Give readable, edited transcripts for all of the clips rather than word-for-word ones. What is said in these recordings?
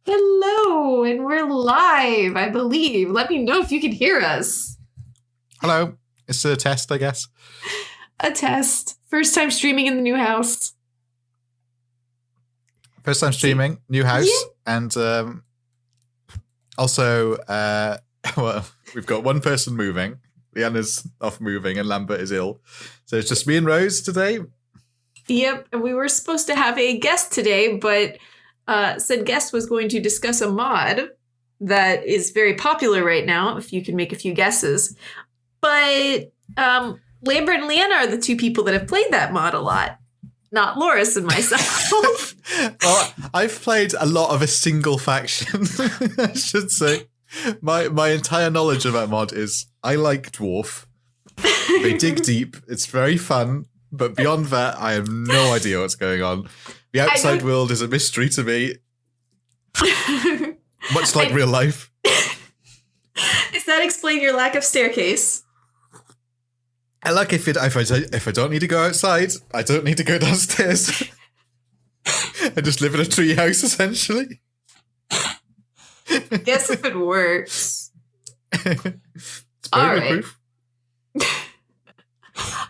Hello, and we're live, I believe. Let me know if you can hear us. Hello. It's a test, I guess. A test. First time streaming in the new house. First time streaming, new house, and also, well, we've got one person moving. Leanna's off moving, and Lambert is ill. So it's just me and Rose today. Yep, and we were supposed to have a guest today, but said guest was going to discuss a mod that is very popular right now, if you can make a few guesses. But Lambert and Leana are the two people that have played that mod a lot, not Lorris and myself. Well, I've played a lot of a single faction, I should say. My entire knowledge of that mod is I like Dwarf. They dig deep. It's very fun. But beyond that, I have no idea what's going on. The outside world is a mystery to me. Much like real life. Does that explain your lack of staircase? I like if I don't need to go outside, I don't need to go downstairs. I just live in a tree house, essentially. Guess if it works. It's All very right. proof.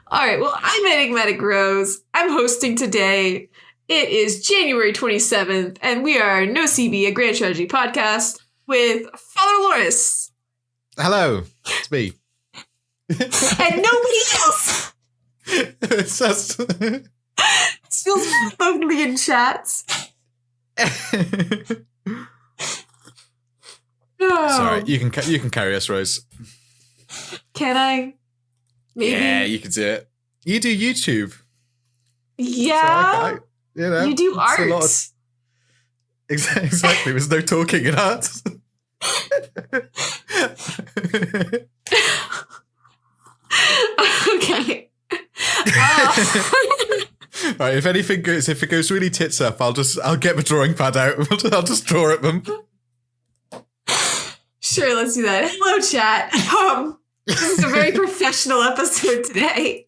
All right, well, I'm Enigmatic Rose. I'm hosting today. It is January 27th, and we are NoCB, a Grand Strategy podcast with Father Lorris. Hello, it's me. And nobody else. It's just... It feels lonely in chats. Oh. Sorry, you can carry us, Rose. Can I? Maybe. Yeah, you can do it. You do YouTube. Yeah. So you know, you do art. a lot of... Exactly. There's no talking in art. Okay. Right, if it goes really tits up, I'll get my drawing pad out. I'll just draw at them. Sure, let's do that. Hello, chat. This is a very professional episode today.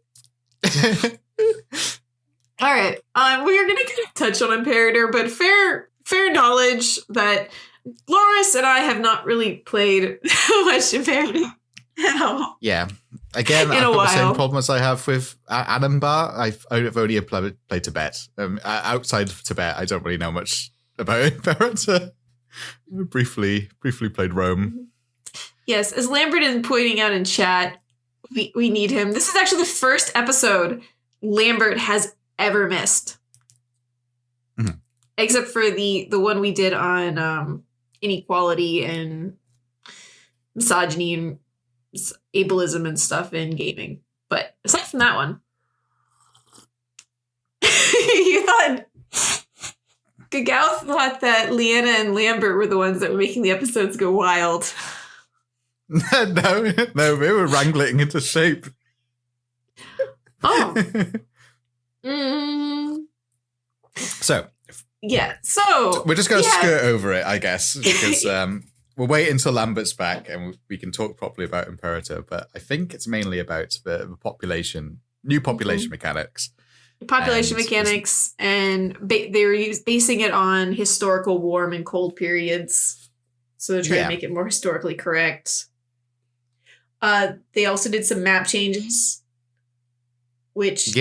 All right. We are going to kind of touch on Imperator, but fair knowledge that Lorris and I have not really played much Imperator at all. Yeah. Again, I've got the same problem as I have with Anambar. I've only played Tibet. Outside of Tibet, I don't really know much about Imperator. Briefly played Rome. Yes, as Lambert is pointing out in chat, we need him. This is actually the first episode Lambert has ever missed. Mm-hmm. Except for the one we did on inequality and misogyny and ableism and stuff in gaming. But aside from that one, you thought... Gagao thought that Leana and Lambert were the ones that were making the episodes go wild. No, we were wrangling into shape. Oh. So. Yeah, so. We're just going to skirt over it, I guess, because we'll wait until Lambert's back and we can talk properly about Imperator, but I think it's mainly about the population, new population mechanics. Population mechanics, and they were basing it on historical warm and cold periods. So they're trying to make it more historically correct. They also did some map changes, which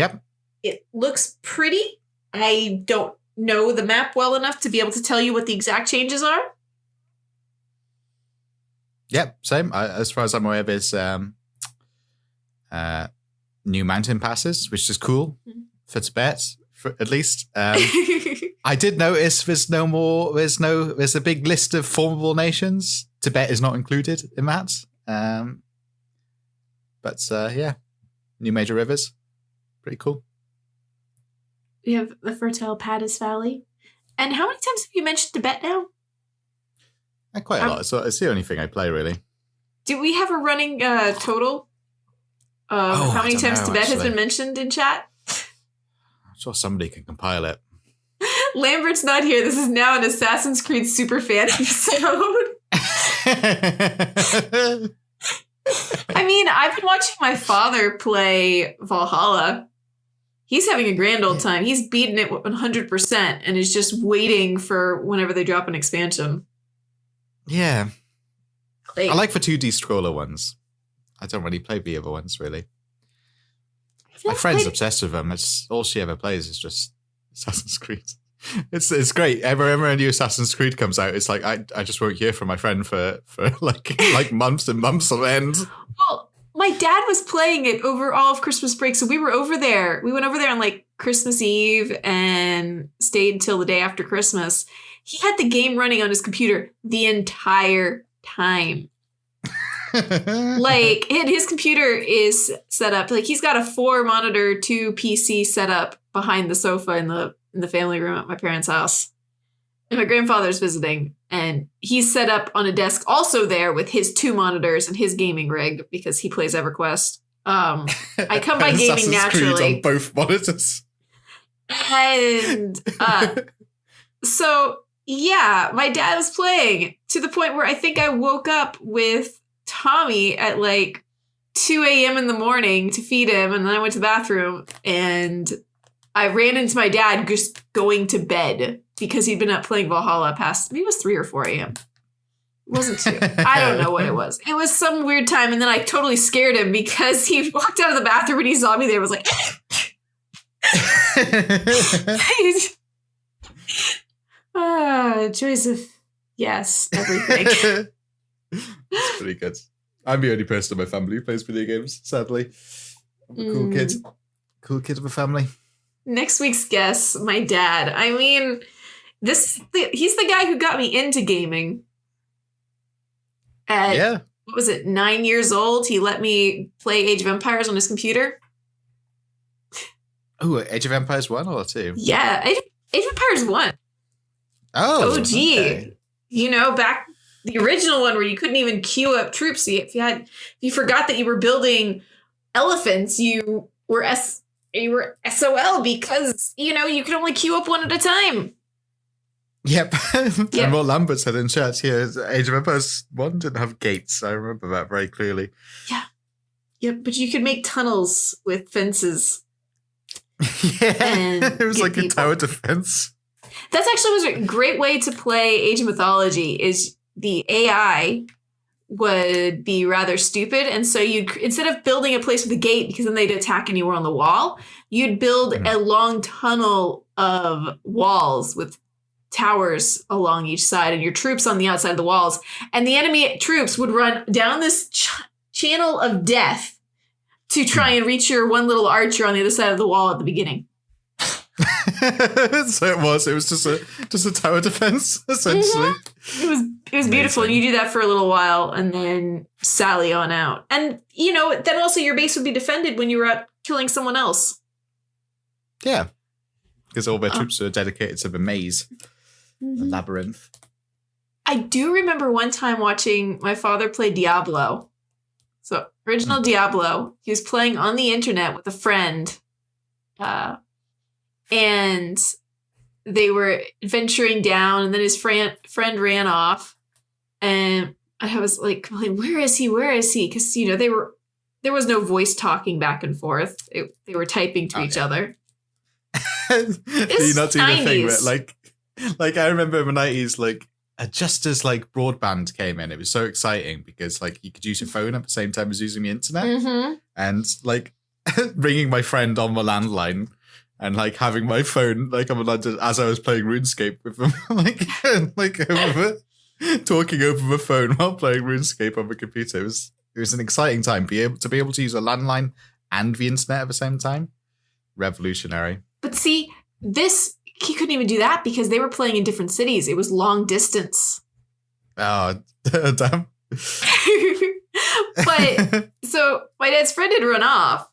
it looks pretty. I don't know the map well enough to be able to tell you what the exact changes are. Yep, same. As far as I'm aware, there's new mountain passes, which is cool. For Tibet, at least. I did notice there's a big list of formable nations. Tibet is not included in that. But new major rivers. Pretty cool. We have the fertile Padis Valley. And how many times have you mentioned Tibet now? Quite a lot. So it's the only thing I play, really. Do we have a running total of how many times Tibet has been mentioned in chat? I'm sure somebody can compile it. Lambert's not here. This is now an Assassin's Creed superfan episode. I mean, I've been watching my father play Valhalla. He's having a grand old time. He's beating it 100% and is just waiting for whenever they drop an expansion. Yeah. I like the 2D scroller ones. I don't really play the other ones, really. My friend's obsessed with them. It's all she ever plays is just Assassin's Creed. It's great. Ever a new Assassin's Creed comes out, it's like I just won't hear from my friend for like months and months on end. Well, my dad was playing it over all of Christmas break, so we were over there. We went over there on like Christmas Eve and stayed till the day after Christmas. He had the game running on his computer the entire time. Like, and his computer is set up, like he's got a 4-monitor 2 PC set up behind the sofa in the family room at my parents' house. And my grandfather's visiting, and he's set up on a desk also there with his 2 monitors and his gaming rig because he plays EverQuest. I come by gaming naturally. Creed on both monitors. And so yeah, my dad was playing to the point where I think I woke up with Tommy at like 2 a.m. in the morning to feed him, and then I went to the bathroom and I ran into my dad just going to bed because he'd been up playing Valhalla past, maybe it was 3 or 4 a.m. It wasn't 2. I don't know what it was. It was some weird time, and then I totally scared him because he walked out of the bathroom and he saw me there and was like joys of, yes, everything. It's pretty good. I'm the only person in my family who plays video games, sadly. I'm a cool kid. Cool kid of a family. Next week's guest, my dad. I mean, he's the guy who got me into gaming. At, what was it, 9 years old? He let me play Age of Empires on his computer. Oh, Age of Empires 1 or 2? Yeah, Age of Empires 1. Oh, OG. Okay. You know, back the original one where you couldn't even queue up troops. If you forgot that you were building elephants, you were SOL because, you know, you could only queue up one at a time. Yep. And what Lambert said in chat here, Age of Empires 1 didn't have gates. I remember that very clearly. Yeah. Yep, but you could make tunnels with fences. Yeah. It was like a tower defense. That's actually was a great way to play Age of Mythology is the AI would be rather stupid. And so you'd, instead of building a place with a gate, because then they'd attack anywhere on the wall, you'd build a long tunnel of walls with towers along each side and your troops on the outside of the walls. And the enemy troops would run down this channel of death to try and reach your one little archer on the other side of the wall at the beginning. So it was just a tower defense, essentially. Mm-hmm. It was beautiful. And you do that for a little while and then sally on out. And, you know, then also your base would be defended when you were out killing someone else. Yeah. Because all their troops are dedicated to the maze, the labyrinth. I do remember one time watching my father play Diablo. So, original Diablo. He was playing on the internet with a friend. And they were venturing down, and then his friend ran off. And I was like, where is he? Where is he? Because, you know, there was no voice talking back and forth. They were typing to each other. Do you not do the thing where, like I remember in the 90s, like, just as like broadband came in, it was so exciting because like you could use your phone at the same time as using the internet, and like ringing my friend on the landline and like having my phone like on the landline as I was playing RuneScape with them, talking over the phone while playing RuneScape on the computer. It was an exciting time. To be able to use a landline and the internet at the same time, revolutionary. But see, he couldn't even do that because they were playing in different cities. It was long distance. Oh, damn. But so my dad's friend had run off.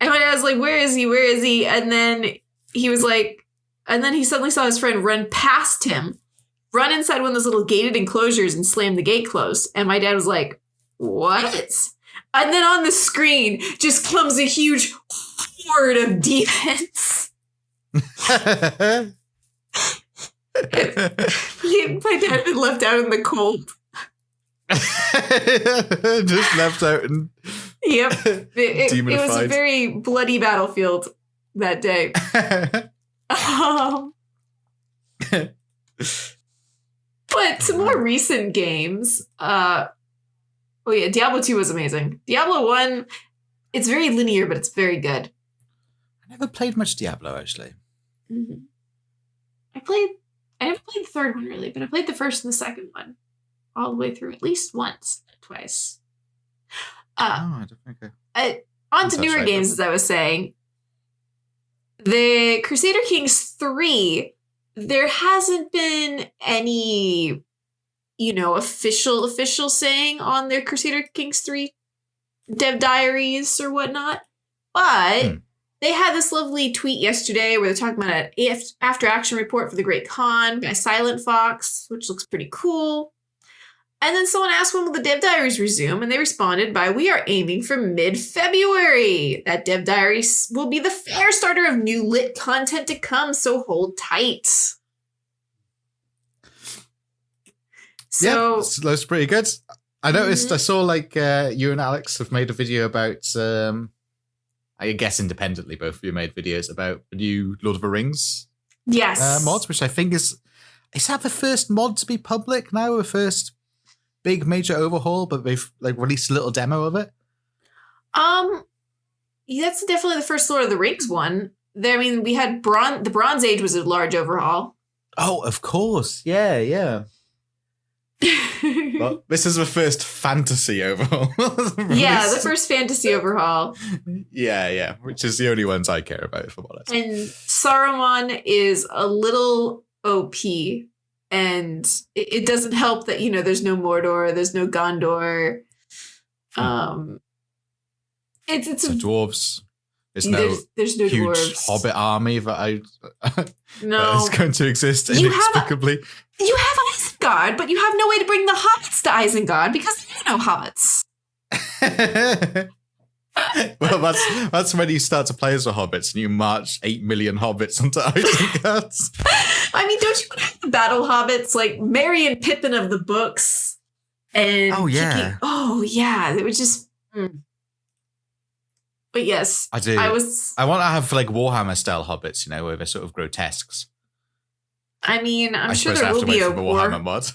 And my dad was like, where is he? Where is he? And then he was like, and then he suddenly saw his friend run past him, run inside one of those little gated enclosures and slam the gate closed. And my dad was like, what? And then on the screen just comes a huge horde of demons. My dad had been left out in the cold. Just left out and yep. It was a very bloody battlefield. that day. But some more recent games. Diablo 2 was amazing. Diablo 1, it's very linear, but it's very good. I never played much Diablo, actually. Mm-hmm. I never played the third one, really, but I played the first and the second one all the way through at least once, twice. I don't think on to newer games, as I was saying. The Crusader Kings 3, there hasn't been any, official saying on their Crusader Kings 3 dev diaries or whatnot. But they had this lovely tweet yesterday where they're talking about an after-action report for the Great Khan by Silent Fox, which looks pretty cool. And then someone asked when will the dev diaries resume, and they responded by, we are aiming for mid-February. That dev diaries will be the fair starter of new lit content to come, so hold tight. So, yeah, that's pretty good. I noticed, I saw you and Alex have made a video about, I guess independently, both of you made videos about the new Lord of the Rings mods, which I think is that the first mod to be public now? The first big major overhaul, but they've released a little demo of it? That's definitely the first Lord of the Rings one. We had the Bronze Age was a large overhaul. Oh, of course. Yeah. Well, this is the first fantasy overhaul. Yeah, the first fantasy overhaul. Yeah, which is the only ones I care about, if I'm honest. And Saruman is a little OP, and it doesn't help that, there's no Mordor, there's no Gondor. It's dwarves. There's no huge dwarves. Hobbit army that that is going to exist inexplicably. You have Isengard, but you have no way to bring the hobbits to Isengard because there are no hobbits. Well, that's when you start to play as the hobbits and you march 8 million hobbits onto Isengard. Don't you want to have the battle hobbits like Merry and Pippin of the books? And it was just. But yes, I do. I want to have Warhammer style hobbits, where they're sort of grotesques. I'm sure there will be a Warhammer mod.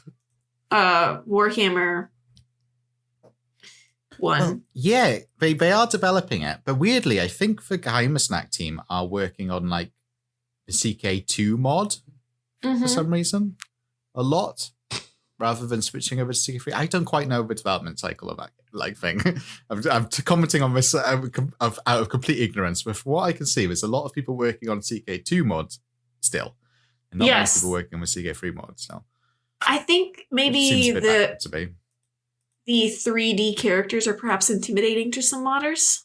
Warhammer one. Well, yeah, they are developing it, but weirdly, I think the Geheimersnack team are working on the CK2 mod for some reason, a lot, rather than switching over to CK3. I don't quite know the development cycle of that thing. I'm commenting on this out of complete ignorance, but from what I can see, there's a lot of people working on CK2 mods still, and not many people working with CK3 mods now. I think maybe the 3D characters are perhaps intimidating to some modders,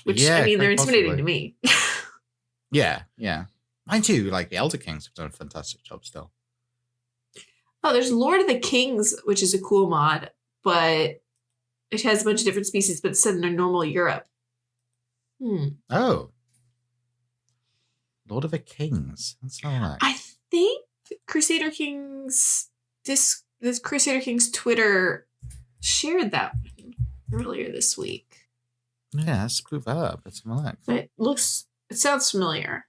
which they're intimidating to me. Yeah. Mind you, the Elder Kings have done a fantastic job still. Oh, there's Lord of the Kings, which is a cool mod, but it has a bunch of different species, but it's set in a normal Europe. Oh. Lord of the Kings. That's all right. I think Crusader Kings, this Crusader Kings Twitter shared that one earlier this week. Yeah, let's prove that up. Let's have it sounds familiar.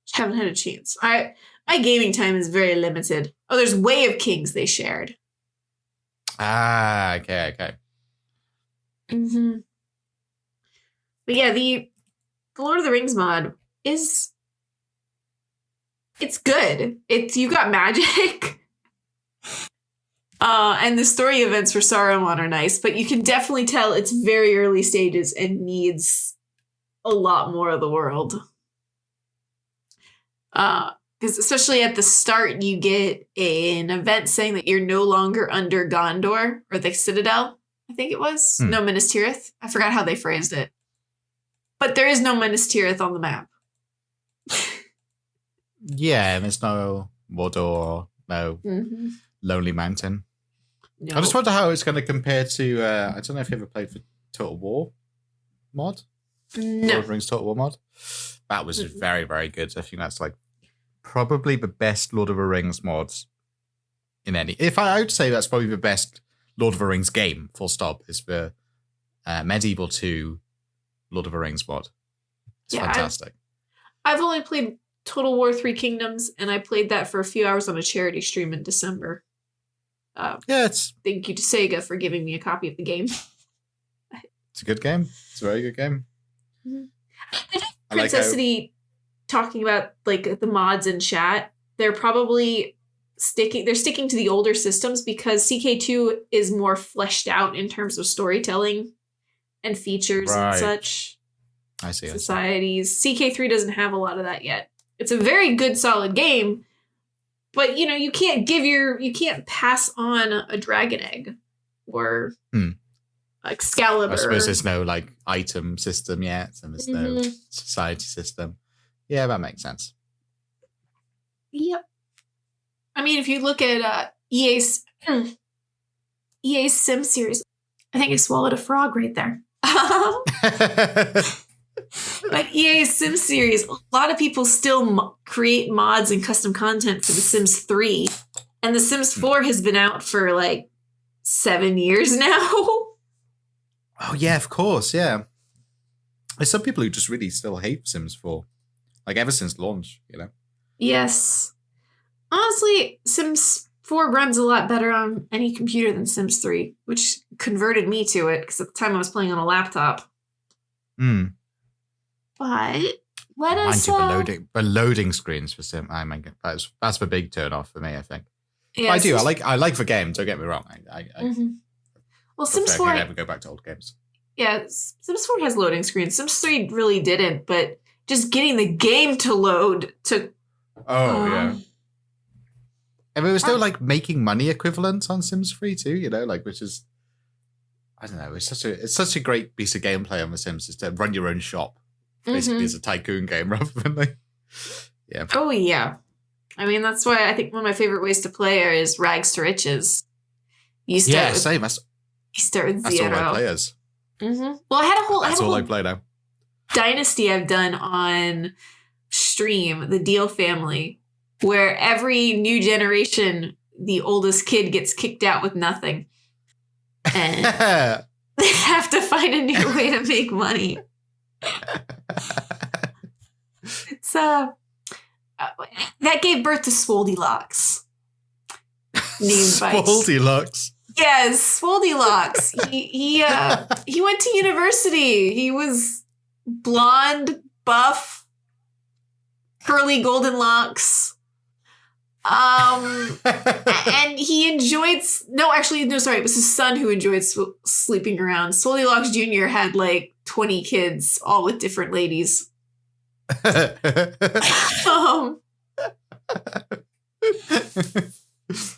Just haven't had a chance. My gaming time is very limited. Oh, there's Way of Kings they shared. Ah, okay. Mm-hmm. But yeah, the Lord of the Rings mod it's good. You got magic. And the story events for Saruman are nice, but you can definitely tell it's very early stages and needs a lot more of the world. Because especially at the start, you get an event saying that you're no longer under Gondor, or the Citadel, I think it was. No Minas Tirith. I forgot how they phrased it. But there is no Minas Tirith on the map. Yeah, there's no Mordor, no Lonely Mountain. No. I just wonder how it's going to compare to, I don't know if you ever played for Total War mod? No. Lord of the Rings Total War mod? That was very, very good. I think that's probably the best Lord of the Rings mods in any. If I would say that's probably the best Lord of the Rings game, full stop, is the Medieval 2 Lord of the Rings mod. It's fantastic. I've only played Total War 3 Kingdoms, and I played that for a few hours on a charity stream in December. Thank you to Sega for giving me a copy of the game. It's a good game. It's a very good game. Mm-hmm. Princess City talking about like the mods in chat. They're probably sticking to the older systems because CK2 is more fleshed out in terms of storytelling and features and such. I see. Societies. CK3 doesn't have a lot of that yet. It's a very good, solid game, but you can't pass on a dragon egg or Excalibur. I suppose there's no like item system yet, and there's no society system. Yeah, that makes sense. Yep. I mean, if you look at EA's Sim series, I think I swallowed a frog right there. But EA's Sim series, a lot of people still create mods and custom content for The Sims 3. And The Sims 4 has been out for like 7 years now. Oh, yeah, of course, yeah. There's some people who just really still hate Sims 4. Like, ever since launch, Yes. Honestly, Sims 4 runs a lot better on any computer than Sims 3, which converted me to it, because at the time I was playing on a laptop. But let us... the loading screens for Sim. I mean, that's the big turn off for me, I think. Yeah, I do. I like the game, don't get me wrong. Well, Sims 4... I never go back to old games. Yeah, Sims 4 has loading screens. Sims 3 really didn't, but just getting the game to load took... Oh, yeah. And we were still like making money equivalent on Sims 3 too, which is, I don't know, it's such a great piece of gameplay on The Sims is to run your own shop. Basically, as a tycoon game rather than like, yeah. Oh yeah, I mean that's why I think one of my favorite ways to play is Rags to Riches. Same. You start with that's 0. That's all I play as. Well, I had a whole. That's all I play now. Dynasty I've done on stream, the Deal Family, where every new generation, the oldest kid gets kicked out with nothing. And they have to find a new way to make money. It's that gave birth to Swoledilocks. Swoledilocks. Yes, Swoledilocks. He went to university. He was blonde, buff, curly golden locks. And he enjoyed... it was his son who enjoyed sleeping around. Swoledilocks Jr. had like 20 kids, all with different ladies.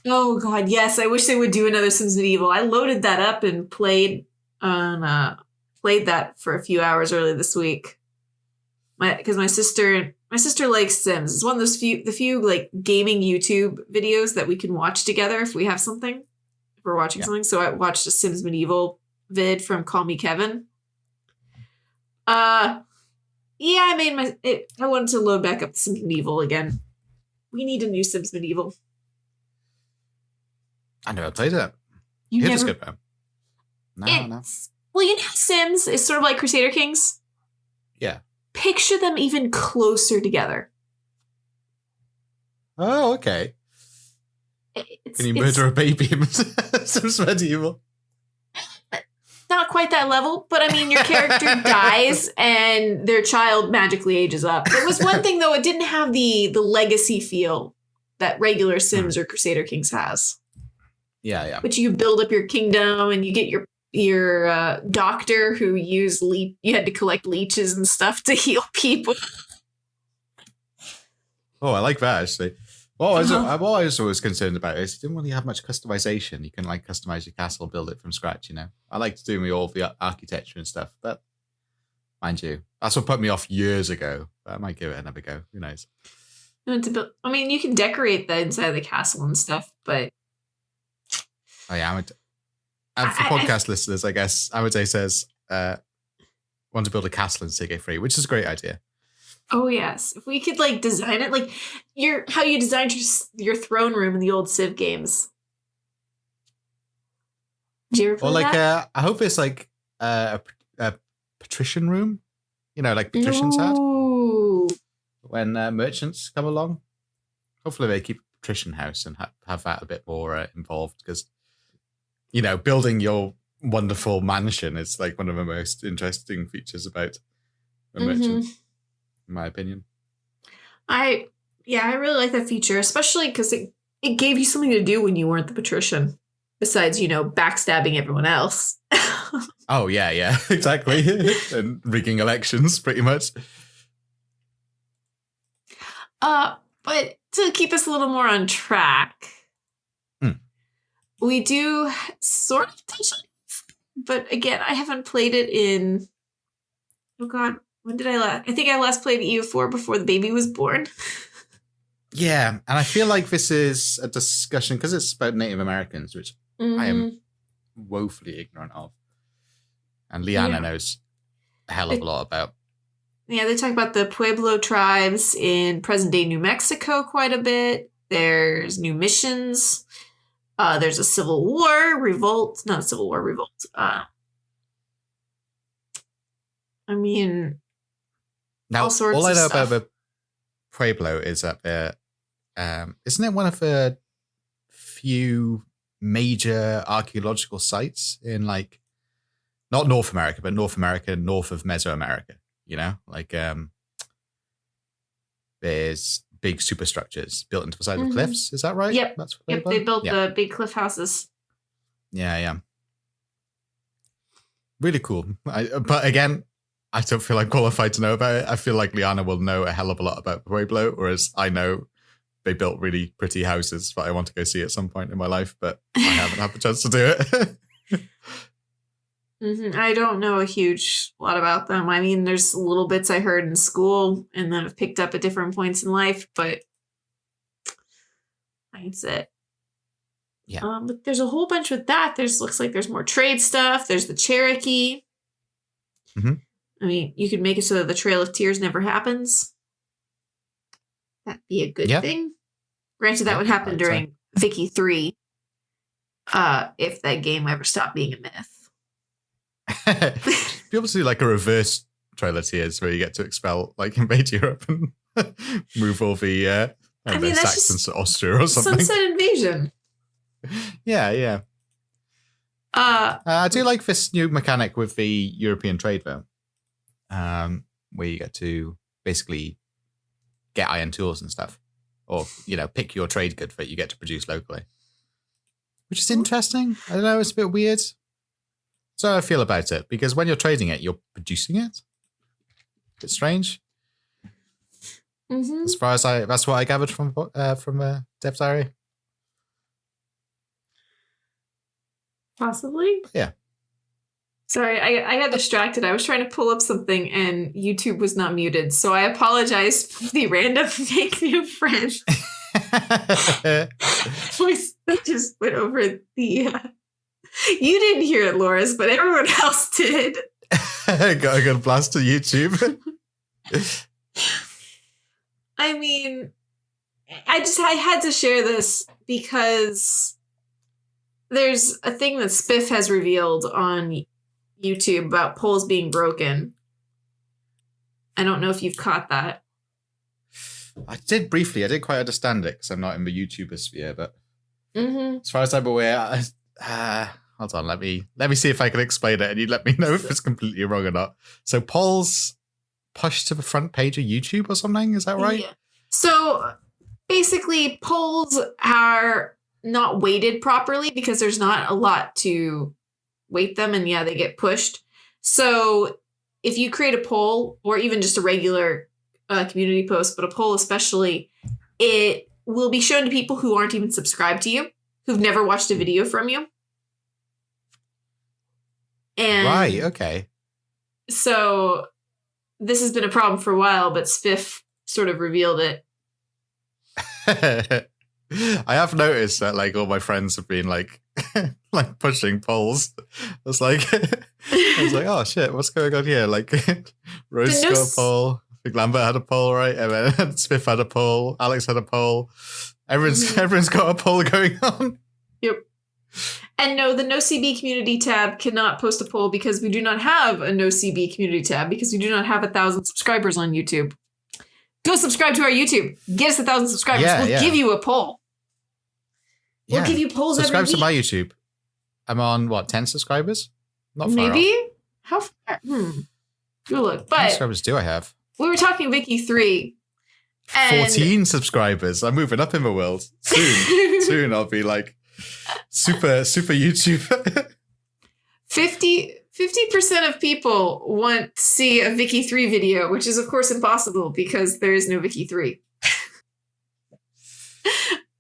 Oh god, yes, I wish they would do another Sims Medieval. I loaded that up and played that for a few hours earlier this week. Because my sister likes Sims. It's one of those few like gaming YouTube videos that we can watch together if we have something. If we're watching something. So I watched a Sims Medieval vid from Call Me Kevin. I wanted to load back up Sims Medieval again. We need a new Sims Medieval. I never played it. You never? Good, no. Well, Sims is sort of like Crusader Kings. Yeah. Picture them even closer together. Oh, okay. Can you murder a baby in Sims Medieval? Not quite that level, but I mean, your character dies and their child magically ages up. There was one thing, though, it didn't have the legacy feel that regular Sims or Crusader Kings has. Yeah. But you build up your kingdom and you get your doctor who you had to collect leeches and stuff to heal people. Oh, I like that actually. What I was always concerned about is you didn't really have much customization. You can like customize your castle, build it from scratch. I like to do all the architecture and stuff. But mind you, that's what put me off years ago. But I might give it another go. Who knows? You can decorate the inside of the castle and stuff, but oh yeah, and for podcast listeners, I guess Amade says want to build a castle in CK3, which is a great idea. Oh yes, if we could like design it like how you designed your throne room in the old Civ games. Did you ever play that? I hope it's like a patrician room. like patricians had Ooh. when merchants come along. Hopefully they keep a patrician house and have that a bit more involved, because, building your wonderful mansion is like one of the most interesting features about a merchant, in my opinion. I really like that feature, especially because it gave you something to do when you weren't the patrician, besides, backstabbing everyone else. Oh, yeah, exactly. And rigging elections, pretty much. But to keep us a little more on track, we do sort of touch on it, but again, I haven't played it in, oh god, when did I last? I think I last played EU4 before the baby was born. Yeah, and I feel like this is a discussion, because it's about Native Americans, which I am woefully ignorant of. And Leana knows a hell of a lot about. Yeah, they talk about the Pueblo tribes in present-day New Mexico quite a bit. There's new missions. There's a civil war, revolt. Not a civil war, revolt. Now, all sorts all I of know stuff. about the Pueblo is that they're, isn't it one of the few major archaeological sites in, like, not North America, but North America, north of Mesoamerica? There's big superstructures built into the side of the cliffs. Is that right? Yep. That's what they built the big cliff houses. Yeah. Really cool. But again, I don't feel I'm qualified to know about it. I feel like Leana will know a hell of a lot about Pueblo, whereas I know they built really pretty houses that I want to go see at some point in my life, but I haven't had the chance to do it. I don't know a huge lot about them. There's little bits I heard in school and then I've picked up at different points in life, but that's it. Yeah. But there's a whole bunch with that. Looks like there's more trade stuff. There's the Cherokee. You could make it so that the Trail of Tears never happens. That'd be a good thing. Granted, that would happen during Vicky 3, if that game ever stopped being a myth. Be able to do like a reverse Trail of Tears where you get to invade Europe and move all the Saxons to Austria or something. Sunset Invasion. Yeah. I do like this new mechanic with the European trade though, where you get to basically get iron tools and stuff, or pick your trade good that you get to produce locally, which is interesting. I don't know, it's a bit weird. So I feel about it, because when you're trading it, you're producing it. It's strange. As far as that's what I gathered from Dev Diary. Possibly. Yeah. Sorry, I got distracted. I was trying to pull up something and YouTube was not muted, so I apologize for the random fake new friend. Voice that just went over the. You didn't hear it, Loris, but everyone else did. Got a good blast to YouTube. I had to share this because there's a thing that Spiff has revealed on YouTube about polls being broken. I don't know if you've caught that. I did briefly. I didn't quite understand it because I'm not in the YouTuber sphere, but as far as I'm aware, hold on, let me see if I can explain it and you let me know if it's completely wrong or not. So polls pushed to the front page of YouTube or something, is that right? Yeah. So basically polls are not weighted properly because there's not a lot to weight them, and they get pushed. So if you create a poll or even just a regular community post, but a poll especially, it will be shown to people who aren't even subscribed to you, who've never watched a video from you. And right, okay. So this has been a problem for a while, but Spiff sort of revealed it. I have noticed that all my friends have been pushing polls. It's I was like, oh shit, what's going on here? Rose got a poll. I think Lambert had a poll, right? And then Spiff had a poll. Alex had a poll. Everyone's got a poll going on. Yep. And no, the NoCB community tab cannot post a poll because we do not have a NoCB community tab because we do not have 1,000 subscribers on YouTube. Go subscribe to our YouTube. Get us 1,000 subscribers. We'll give you a poll. We'll give you polls every week. Subscribe to my YouTube. I'm on, 10 subscribers? Not far Maybe? off. How far? Good look. But how many subscribers do I have? We were talking Vicky 3. 14 subscribers. I'm moving up in the world. Soon I'll be like super YouTuber. 50% of people want to see a Vicky 3 video, which is of course impossible because there is no Vicky 3.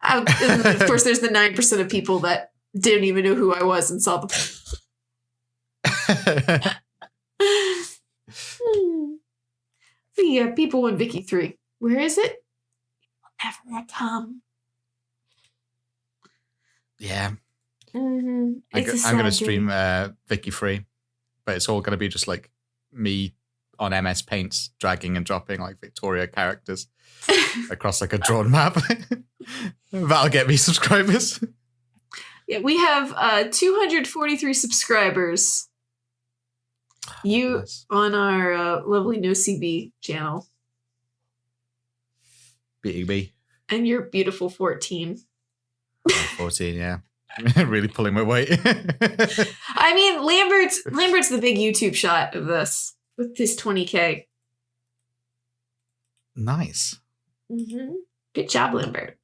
And of course, there's the 9% of people that didn't even know who I was and saw the. But yeah, people want Vicky 3. Where is it? Never come. Yeah. Mm-hmm. I'm going to stream Vicky 3, but it's all going to be just like me on MS Paints dragging and dropping like Victoria characters across like a drawn map. That'll get me subscribers. Yeah, we have 243 subscribers. Nice. On our lovely NoCB channel. Beating me. And you're beautiful 14. 14, yeah. Really pulling my weight. I mean, Lambert's the big YouTube shot of this with his 20K. Nice. Mm-hmm. Good job, Lambert.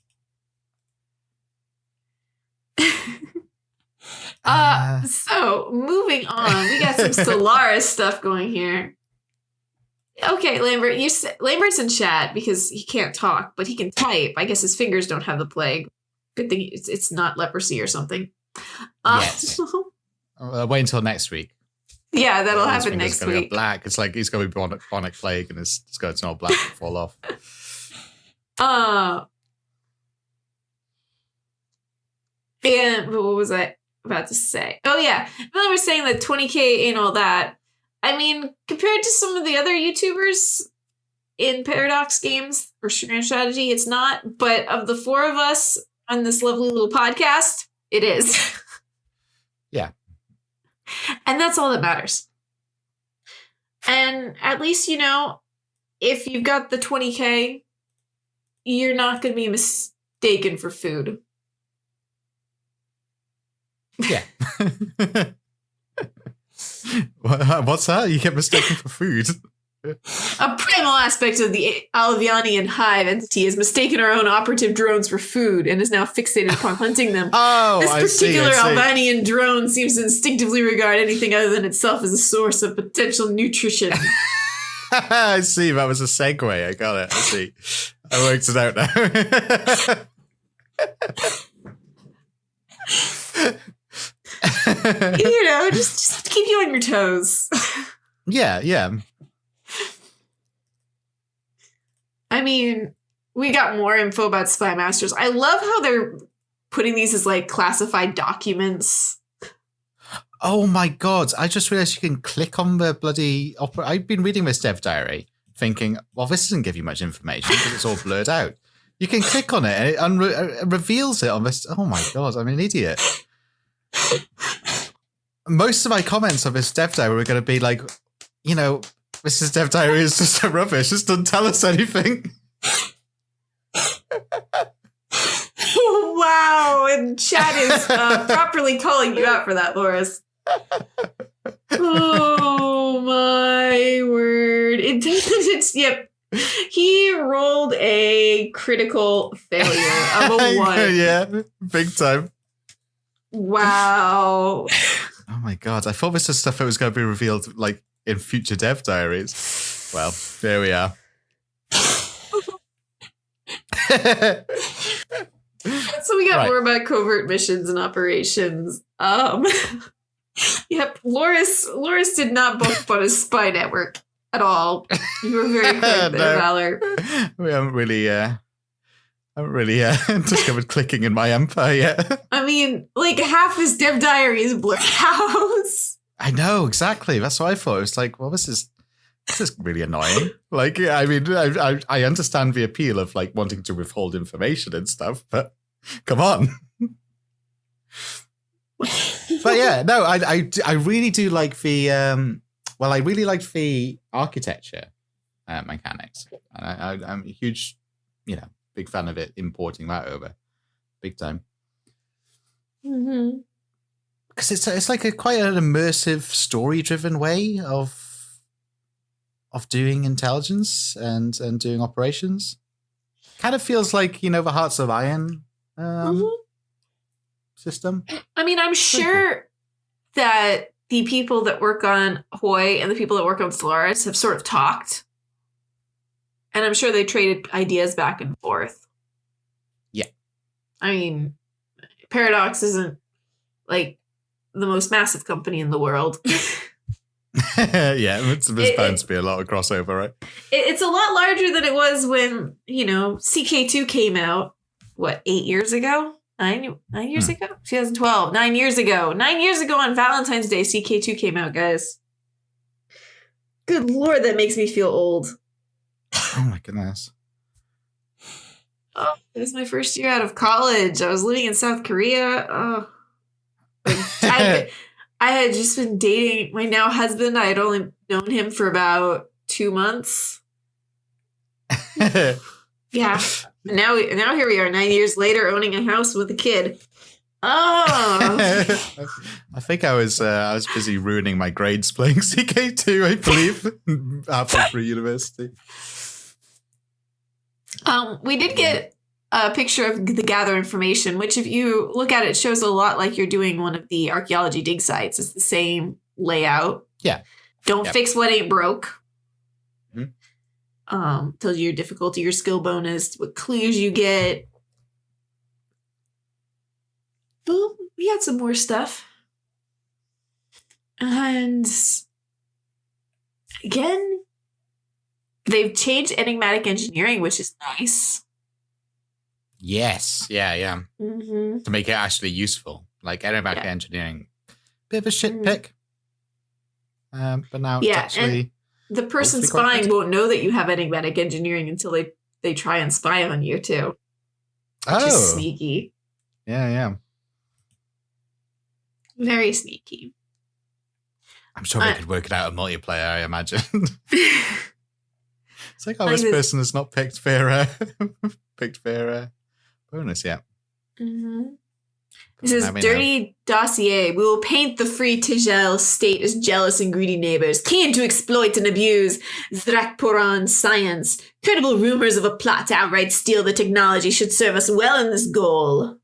So moving on, we got some Stellaris stuff going here. Okay, Lambert, Lambert's in chat because he can't talk, but he can type. I guess his fingers don't have the plague. Good thing it's not leprosy or something. Yes. Wait until next week. Yeah, that'll happen next week. Go black. It's like he's going to be bonic plague and it's going to turn all black and fall off. And what was I about to say? Oh yeah, Miller was saying that 20K ain't all that. I mean, compared to some of the other YouTubers in Paradox games or Grand Strategy, it's not. But of the four of us on this lovely little podcast, it is. Yeah. And that's all that matters. And at least, if you've got the 20K, you're not going to be mistaken for food. Yeah. What's that? You get mistaken for food? A primal aspect of the Alvianian hive entity has mistaken our own operative drones for food and is now fixated upon hunting them. This particular Albanian drone seems to instinctively regard anything other than itself as a source of potential nutrition. I see. That was a segue. I got it. I see. I worked it out now. Just to keep you on your toes. Yeah. I mean, we got more info about Spy Masters. I love how they're putting these as like classified documents. Oh my god, I just realized you can click on the bloody opera. I've been reading this dev diary thinking, well, this doesn't give you much information because it's all blurred out. You can click on it and it reveals it on this. Oh my god, I'm an idiot. Most of my comments on this dev diary were going to be like, this dev diary is just so rubbish. Just doesn't tell us anything. Wow, and chat is properly calling you out for that, Lorris. Oh my word. Intelligence, yep. He rolled a critical failure of a 1. Yeah, big time. Wow. Oh my god, I thought this was stuff that was going to be revealed like in future dev diaries. Well, there we are. So we got more about covert missions and operations. Yep, Loris did not book up on his spy network at all. You were very quick there, Valor. We haven't really discovered clicking in my empire yet. I mean, like half his dev diary is blurred out. I know, exactly. That's what I thought. It was like, well, this is really annoying. Like, I mean, I understand the appeal of like wanting to withhold information and stuff, but come on. But yeah, no, I really do like the I really like the architecture mechanics, and I'm a huge, big fan of it. Importing that over, big time. Mm-hmm. Because it's like quite an immersive, story-driven way of doing intelligence and doing operations. Kind of feels like the Hearts of Iron system. I mean, I'm sure that the people that work on Hoi and the people that work on Solaris have sort of talked, and I'm sure they traded ideas back and forth. Yeah, I mean, Paradox isn't like the most massive company in the world. Yeah, there's bound to be a lot of crossover, right? It's a lot larger than it was when, CK2 came out, 8 years ago? 9 years ago? 2012. 9 years ago. 9 years ago on Valentine's Day, CK2 came out, guys. Good Lord, that makes me feel old. Oh my goodness. Oh, it was my first year out of college. I was living in South Korea. Oh. I had just been dating my now husband. I had only known him for about 2 months. Yeah. Now here we are 9 years later owning a house with a kid. Oh. I think I was busy ruining my grades playing CK2, I believe, halfway through university. We did get a picture of the gather information, which if you look at it, shows a lot like you're doing one of the archaeology dig sites. It's the same layout. Yeah. Don't fix what ain't broke. Mm-hmm. Tells you your difficulty, your skill bonus, what clues you get. Boom. We got some more stuff. And again, they've changed enigmatic engineering, which is nice. Yes. Yeah. Mm-hmm. To make it actually useful. Like enigmatic engineering. Bit of a shit pick. But now it's actually... And the person spying won't know that you have enigmatic engineering until they try and spy on you, too. Which is sneaky. Yeah. Very sneaky. I'm sure we could work it out in multiplayer, I imagine. It's like, this person has not picked their bonus yet. Mm-hmm. This is dirty dossier. We will paint the free Tijel state as jealous and greedy neighbors, keen to exploit and abuse Zrakporan science. Credible rumors of a plot to outright steal the technology should serve us well in this goal.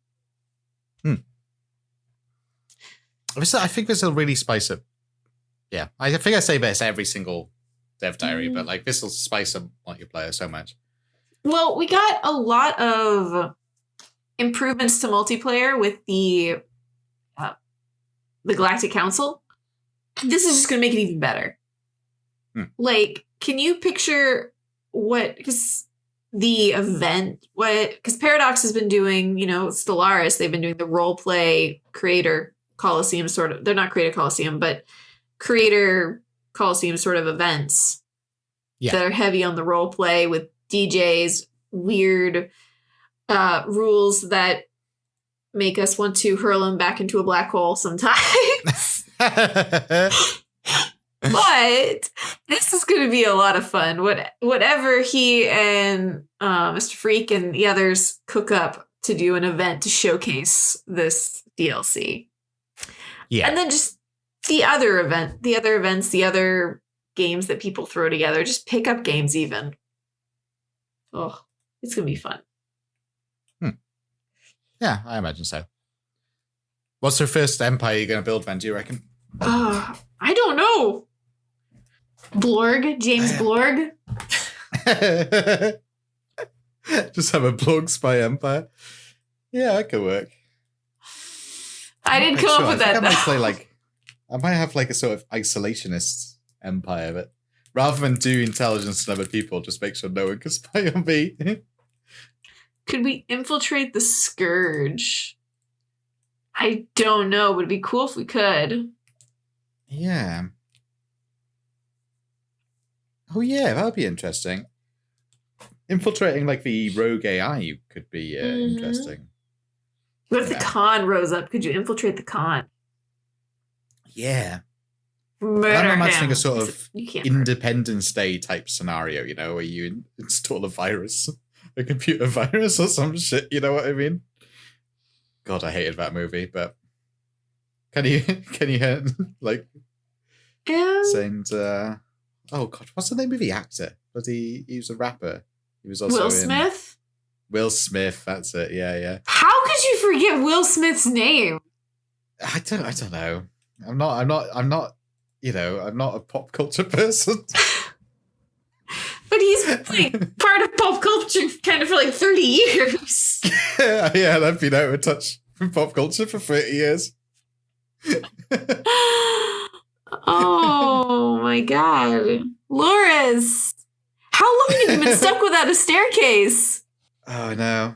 I think this will really spice up. Yeah, I think I say this every single dev diary, but like this will spice up multiplayer so much. Well, we got a lot of improvements to multiplayer with the Galactic Council. This is just going to make it even better. Like, can you picture because Paradox has been doing, Stellaris, they've been doing the role play creator Coliseum sort of, they're not creator Coliseum, but creator Coliseum sort of events that are heavy on the role play with DJs, weird rules that make us want to hurl him back into a black hole sometimes. But this is going to be a lot of fun. Whatever he and Mr. Freak and the others cook up to do an event to showcase this DLC. Yeah. And then just the other events, the other games that people throw together, just pick up games even. Oh, it's going to be fun. Yeah, I imagine so. What's your first empire you're going to build, then, do you reckon? I don't know. Blorg? James Blorg? Just have a Blorg spy empire. Yeah, that could work. I didn't come up with that, I might have like a sort of isolationist empire, but rather than do intelligence on other people, just make sure no one can spy on me. Could we infiltrate the Scourge? I don't know, but it'd be cool if we could. Yeah. Oh yeah, that would be interesting. Infiltrating like the rogue AI could be interesting. What if the Khan rose up? Could you infiltrate the Khan? Yeah. Murder I'm imagining him. a sort of Independence Day type scenario, you know, where you install a virus, a computer virus or some shit, you know what I mean? God, I hated that movie, but can you hear, like, saying, oh God, what's the name of the actor? But he was a rapper. He was also Will Smith? Will Smith, that's it, yeah. How could you forget Will Smith's name? I don't know. I'm not, you know, I'm not a pop culture person. But he's like part of pop culture kind of for like 30 years. Yeah, I've been out of touch with pop culture for 30 years. Oh my God. Loris, how long have you been stuck without a staircase? Oh, no.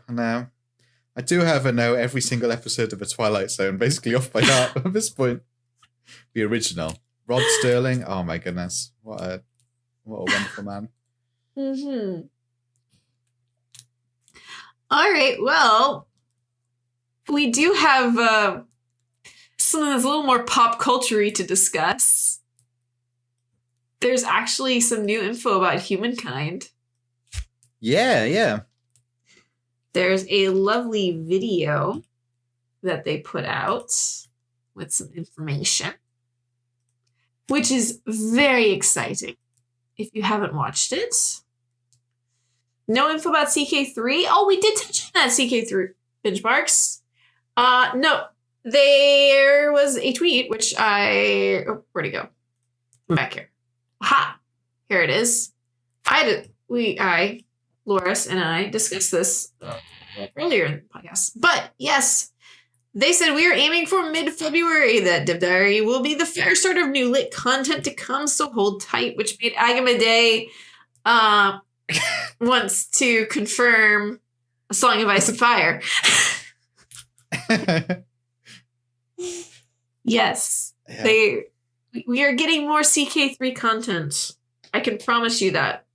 I do have a know every single episode of The Twilight Zone basically off by heart at this point. The original. Rod Sterling. Oh my goodness. What a wonderful man. Mm-hmm. All right. Well, we do have something that's a little more pop culture-y to discuss. There's actually some new info about humankind. Yeah. There's a lovely video that they put out with some information, which is very exciting if you haven't watched it. No info about CK3. Oh, we did touch on that CK3 benchmarks. No, there was a tweet, which where'd it go? I'm back here. Aha, here it is. Lorris and I discussed this earlier in the podcast. But yes, they said we are aiming for mid-February that Div Diary will be the fair start of new lit content to come, so hold tight, which made Agamede wants to confirm A Song of Ice and Fire. Yes. Yeah. We are getting more CK3 content. I can promise you that.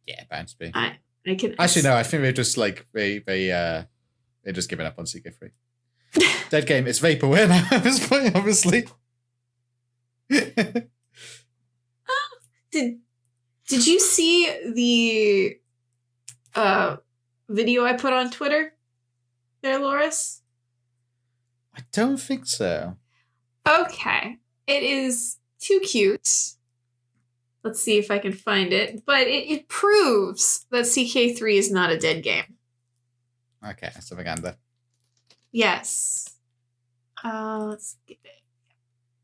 Yeah, bound to be. I can actually no. I think they're just like they're just giving up on CK3. Dead game. It's vaporware now at this point, obviously. Did you see the video I put on Twitter there, Loris? I don't think so. Okay. It is too cute. Let's see if I can find it. But it proves that CK3 is not a dead game. Okay, so propaganda. Yes. Let's get it.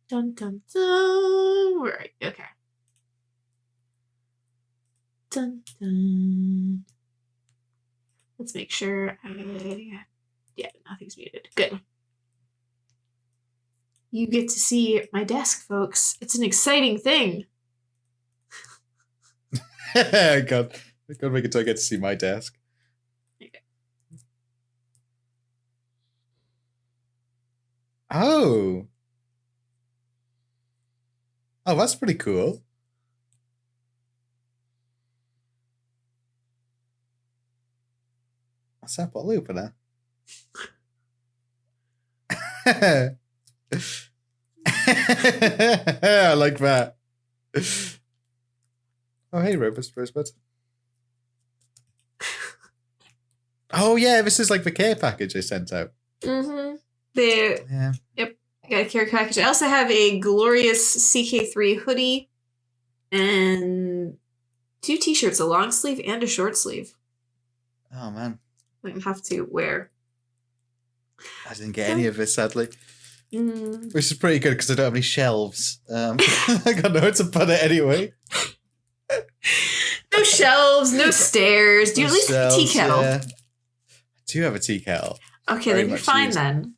Dun dun dun. Where are you? Okay. Dun dun. Let's make sure. Yeah, nothing's muted. Good. You get to see my desk, folks. It's an exciting thing. God, make it till I get to see my desk. Okay. Oh, that's pretty cool. What's that bottle opener? I like that. Oh, hey, Rosebud. Oh, yeah, this is like the care package they sent out. Mm-hmm. Yeah. Yep, I got a care package. I also have a glorious CK3 hoodie and 2 t-shirts, a long sleeve and a short sleeve. Oh, man. I have to wear. I didn't get any of this, sadly. Mm. Which is pretty good because I don't have any shelves. I got nowhere to put it anyway. No shelves, no stairs. Do you at least have a tea kettle? Yeah. I do have a tea kettle. Okay, then you're fine then.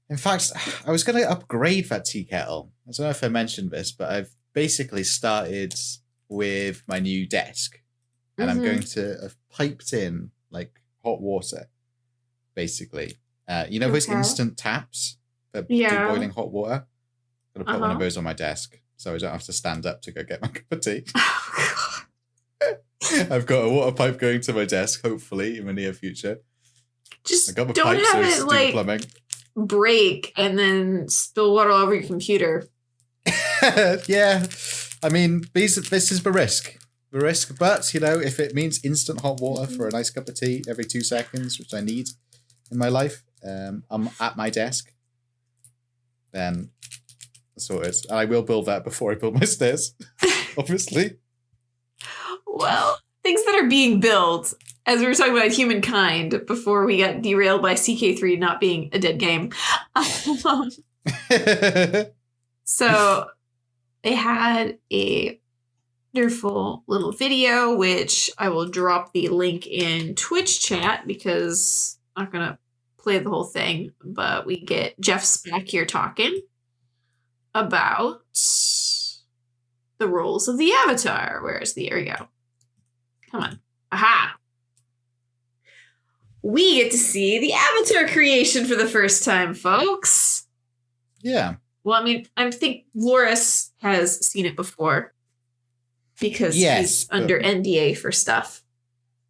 In fact, I was going to upgrade that tea kettle. I don't know if I mentioned this, but I've basically started with my new desk. And I'm going to have piped in like hot water, basically. You know those instant taps that do boiling hot water? I'm going to put one of those on my desk so I don't have to stand up to go get my cup of tea. Oh, God. I've got a water pipe going to my desk, hopefully, in the near future. Just I got my don't pipes, have so it, do like, plumbing. break and then spill water all over your computer. Yeah. I mean, this is the risk. The risk, but, you know, if it means instant hot water for a nice cup of tea every 2 seconds, which I need in my life, I'm at my desk, then sorted. And I will build that before I build my stairs, obviously. Well, things that are being built, as we were talking about humankind before we got derailed by CK3 not being a dead game. So they had a wonderful little video, which I will drop the link in Twitch chat because I'm not going to play the whole thing, but we get Jeff Speck here talking about the roles of the Avatar. There we go. Come on. Aha. We get to see the Avatar creation for the first time, folks. Yeah. Well, I mean, I think Lorris has seen it before because he's under NDA for stuff.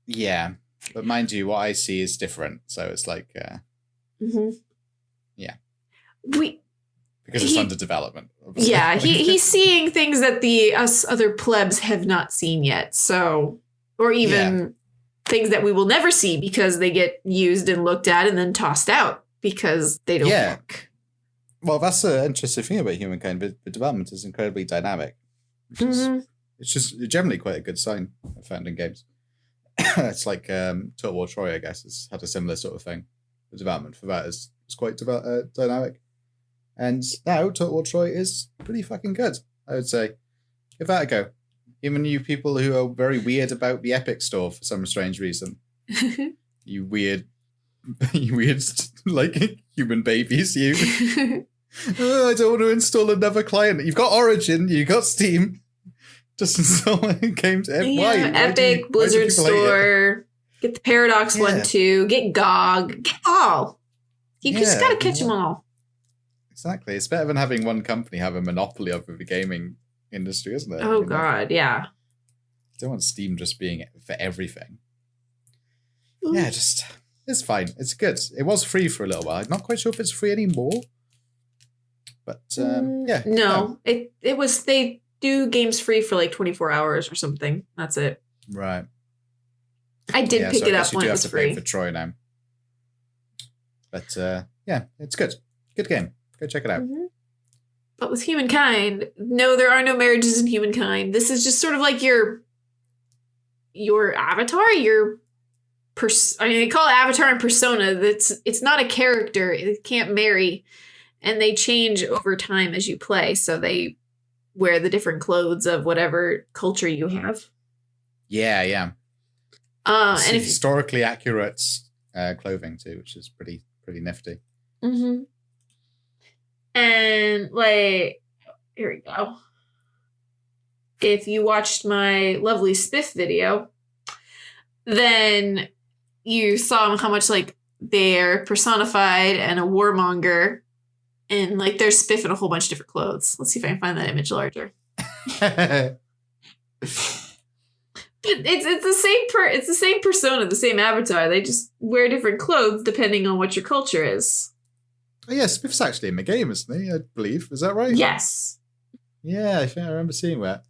Yeah. But mind you, what I see is different. So it's like, yeah. Because it's under development. Obviously. Yeah, he's seeing things that us other plebs have not seen yet. So, or even things that we will never see because they get used and looked at and then tossed out because they don't work. Well, that's the interesting thing about humankind. But the development is incredibly dynamic. It's just generally quite a good sign I found in games. It's like Total War Troy, I guess, has had a similar sort of thing. The development for that is quite dynamic. And now Total War Troy is pretty fucking good, I would say. Give that a go. Even you people who are very weird about the Epic Store for some strange reason. you weird, like, human babies, you. I don't want to install another client. You've got Origin, you got Steam. Just install games. Why? Epic, Blizzard Store. Get the Paradox one too. Get GOG. Get all. You just gotta catch them all. Exactly. It's better than having one company have a monopoly over the gaming industry, isn't it? Oh, God, yeah. I don't want Steam just being for everything. Yeah, it's fine. It's good. It was free for a little while. I'm not quite sure if it's free anymore. But, yeah. No, it was, they do games free for like 24 hours or something. That's it. Right. I did pick it up when it was free. Pay for Troy now. But, yeah, it's good. Good game. Go check it out. But with Humankind, no, there are no marriages in Humankind. This is just sort of like your avatar, I mean, they call it avatar and persona. It's not a character. It can't marry. And they change over time as you play. So they wear the different clothes of whatever culture you have. Yeah, yeah. And if historically accurate clothing too, which is pretty nifty. And, like, here we go. If you watched my lovely Spiff video, then you saw how much, like, they're personified and a warmonger. And, like, there's Spiff in a whole bunch of different clothes. Let's see if I can find that image larger. But it's the same persona, the same avatar. They just wear different clothes depending on what your culture is. Oh, yeah, Spiff's actually in the game, isn't he? I believe. Is that right? Yes. Yeah, I think I remember seeing that.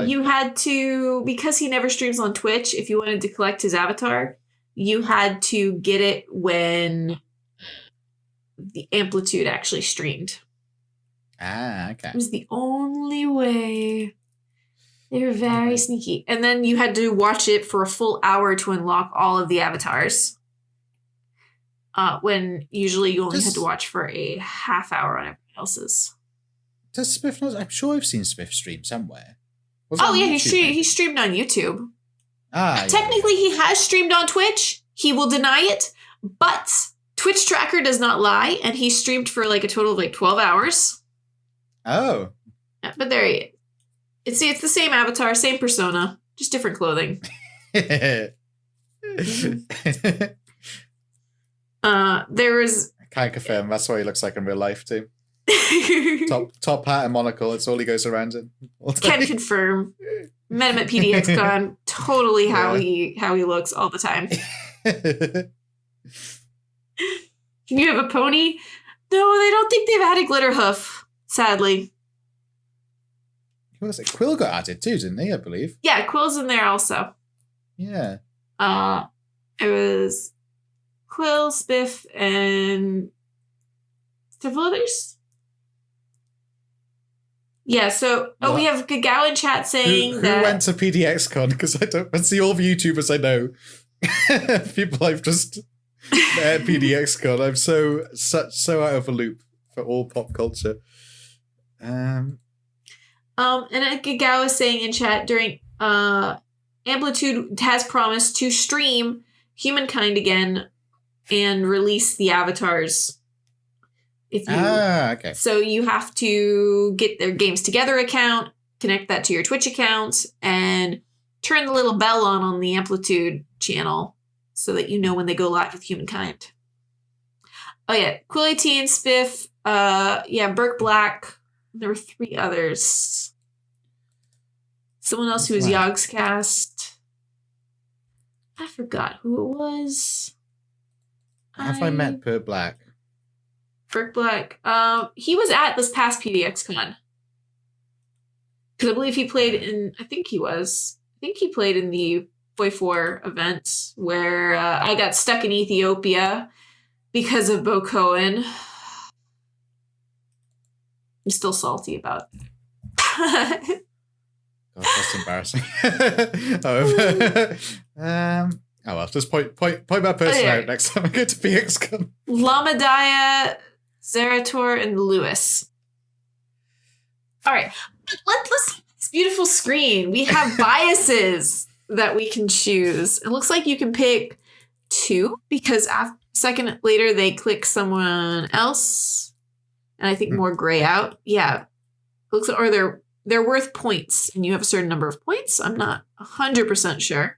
You had to, because he never streams on Twitch, if you wanted to collect his avatar, you had to get it when the Amplitude actually streamed. Ah, okay. It was the only way. They were very sneaky. And then you had to watch it for a full hour to unlock all of the avatars. When usually you only had to watch for a half hour on everyone else's. Does Spiff not? I'm sure I've seen Spiff stream somewhere. He streamed on YouTube. Technically, he has streamed on Twitch. He will deny it, but Twitch tracker does not lie, and he streamed for like a total of like 12 hours. Oh. Yeah, but there he is. It's the same avatar, same persona, just different clothing. There was. I can't confirm. That's what he looks like in real life too. top hat and monocle. It's all he goes around in. Can confirm. Met him at PDXCon. Totally how he looks all the time. Can you have a pony? No, they don't think they've added Glitterhoof, sadly. Who was it? Quill got added too, didn't he, I believe? Yeah, Quill's in there also. Yeah. It was Quill, Spiff, and several others. Yeah, so we have Gagao in chat saying who that went to PDXCon, because I see all the YouTubers I know. People I've just met at PDXCon. I'm so out of a loop for all pop culture. And Gagao is saying in chat during Amplitude has promised to stream Humankind again and release the avatars. Okay. So you have to get their Games Together account, connect that to your Twitch account, and turn the little bell on the Amplitude channel so that you know when they go live with Humankind. Oh yeah, Quill AT and Spiff, Burke Black. There were 3 others. Someone else who was Yogscast. I forgot who it was. Have I met Per Black? Burke Black. He was at this past PDXCon. Because I believe he played in, I think he played in the Boy 4 event where I got stuck in Ethiopia because of Bo Cohen. I'm still salty about it. God, that's embarrassing. Well, just point that person out next time I go to PXCon. Lamadaya, Zerator, and Lewis. All right, let's see this beautiful screen. We have biases that we can choose. It looks like you can pick 2 because a second later they click someone else, and I think more gray out. Yeah, looks like, or they're worth points, and you have a certain number of points. I'm not 100% sure.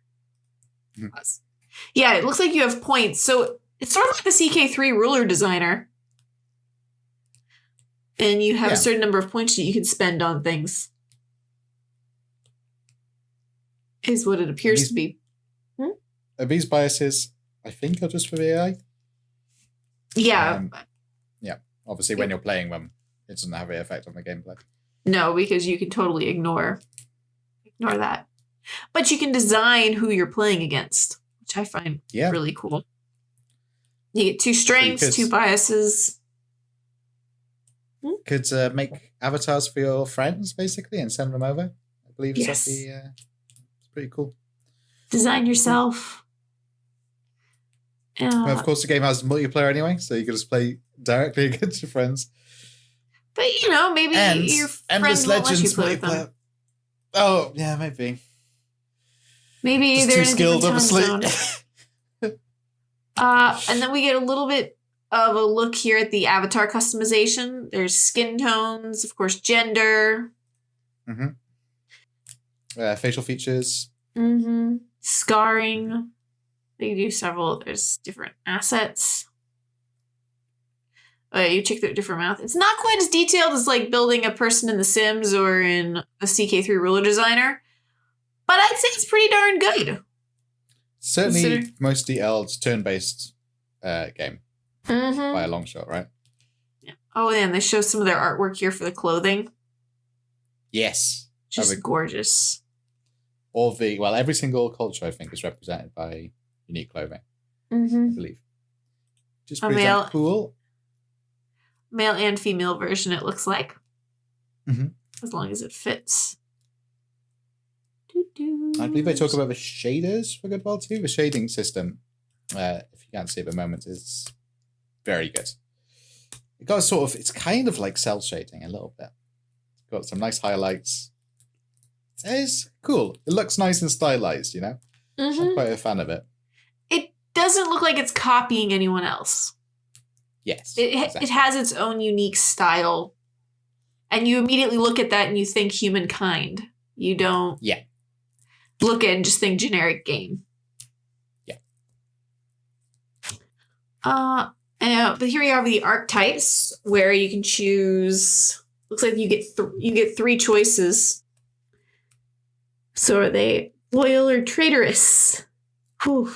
Yeah, it looks like you have points. So it's sort of like the CK3 ruler designer. And you have a certain number of points that you can spend on things. Is what it appears to be. Are these biases, I think, are just for the AI? Yeah. Obviously, when you're playing them, it doesn't have any effect on the gameplay. No, because you can totally ignore that. But you can design who you're playing against, which I find really cool. You get 2 strengths, 2 biases. Could make avatars for your friends, basically, and send them over. I believe it's pretty cool. Design yourself. But of course, the game has multiplayer anyway, so you can just play directly against your friends. But, maybe your friends won't let you play with them. Oh, yeah, maybe. Maybe just they're too in skilled, a different time obviously. zone. And then we get a little bit of a look here at the avatar customization. There's skin tones, of course, gender. Facial features. Scarring. They do several. There's different assets. You check the different mouth. It's not quite as detailed as like building a person in The Sims or in a CK3 ruler designer. But I'd say it's pretty darn good. Certainly mostly Eld's turn-based game. By a long shot, right? Yeah. Oh, and they show some of their artwork here for the clothing. Yes. Just gorgeous. Every single culture, I think, is represented by unique clothing. I believe. Just pretty cool. Male and female version, it looks like. As long as it fits. I believe they talk about the shaders for good while too. The shading system, if you can't see at the moment, is very good. It got it's kind of like cell shading a little bit. It's got some nice highlights. It's cool. It looks nice and stylized, I'm quite a fan of it. It doesn't look like it's copying anyone else. Yes. It has its own unique style. And you immediately look at that and you think Humankind. You don't look at it and just think generic game. Yeah. But here we have the archetypes where you can choose. Looks like you get 3 choices. So are they loyal or traitorous? Whew.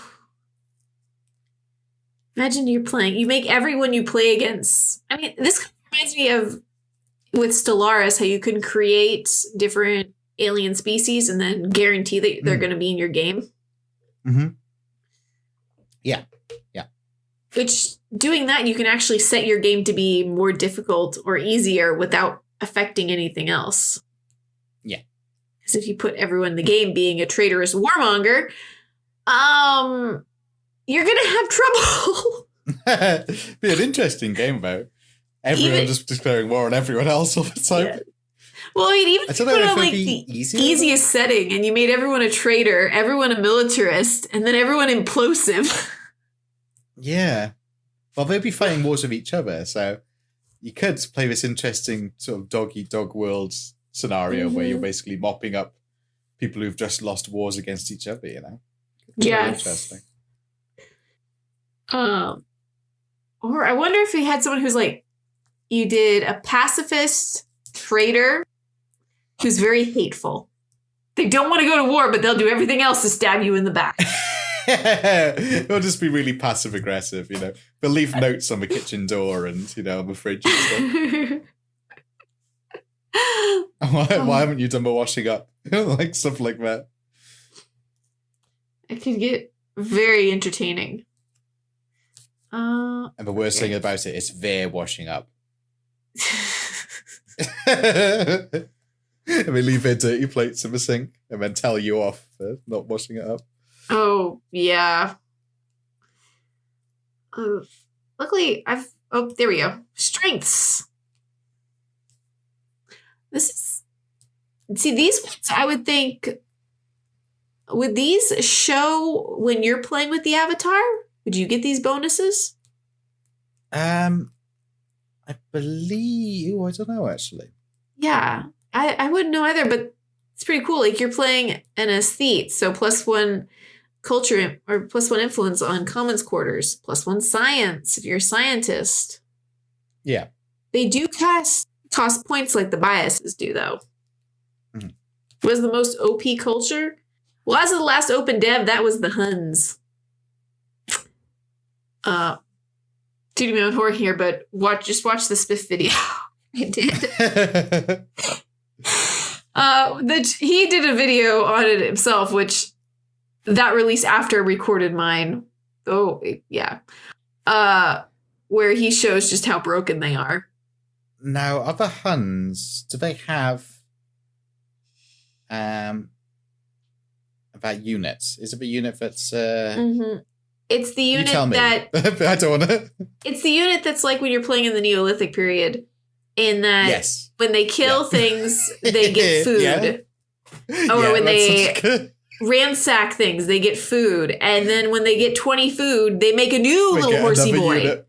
Imagine you make everyone you play against. I mean, this reminds me of with Stellaris, how you can create different alien species and then guarantee that they're going to be in your game. Mm-hmm. Yeah. Which, doing that, you can actually set your game to be more difficult or easier without affecting anything else. Yeah. Because if you put everyone in the game being a traitorous warmonger, you're going to have trouble. Be an interesting game about everyone just declaring war on everyone else all the time. Yeah. Well, I mean, even if you put on like the easiest setting and you made everyone a traitor, everyone a militarist, and then everyone implosive. Yeah. Well, they'd be fighting wars with each other, so you could play this interesting sort of dog-eat-dog world scenario where you're basically mopping up people who've just lost wars against each other, you know? Yes. Interesting. Or I wonder if we had someone who's like, you did a pacifist traitor who's very hateful. They don't want to go to war, but they'll do everything else to stab you in the back. It'll just be really passive aggressive, you know. They'll leave notes on the kitchen door and, you know, on the fridge and stuff. Why haven't you done the washing up? Like stuff like that. It could get very entertaining. And the worst thing about it is they're washing up. And they leave their dirty plates in the sink and then tell you off for not washing it up. Oh, yeah. Luckily, there we go. Strengths. These ones, I would think, would these show when you're playing with the avatar? Would you get these bonuses? I believe, I don't know, actually. Yeah, I wouldn't know either, but it's pretty cool. Like, you're playing an aesthete, so +1 culture or +1 influence on commons quarters, +1 science if you're a scientist. Yeah. They do cost points like the biases do, though. Mm-hmm. Was the most OP culture? Well, as of the last open dev, that was the Huns. Doing my own horror here, but just watch the Spiff video. I did. He did a video on it himself, which that released after I recorded mine. Oh, yeah. Where he shows just how broken they are. Now, other Huns, do they have that unit? Is it the unit that's... It's the unit that... I don't want to... It's the unit that's like when you're playing in the Neolithic period. In that when they kill things, they get food. Or when they ransack things, they get food. And then when they get 20 food, they make a new little horsey boy. Unit.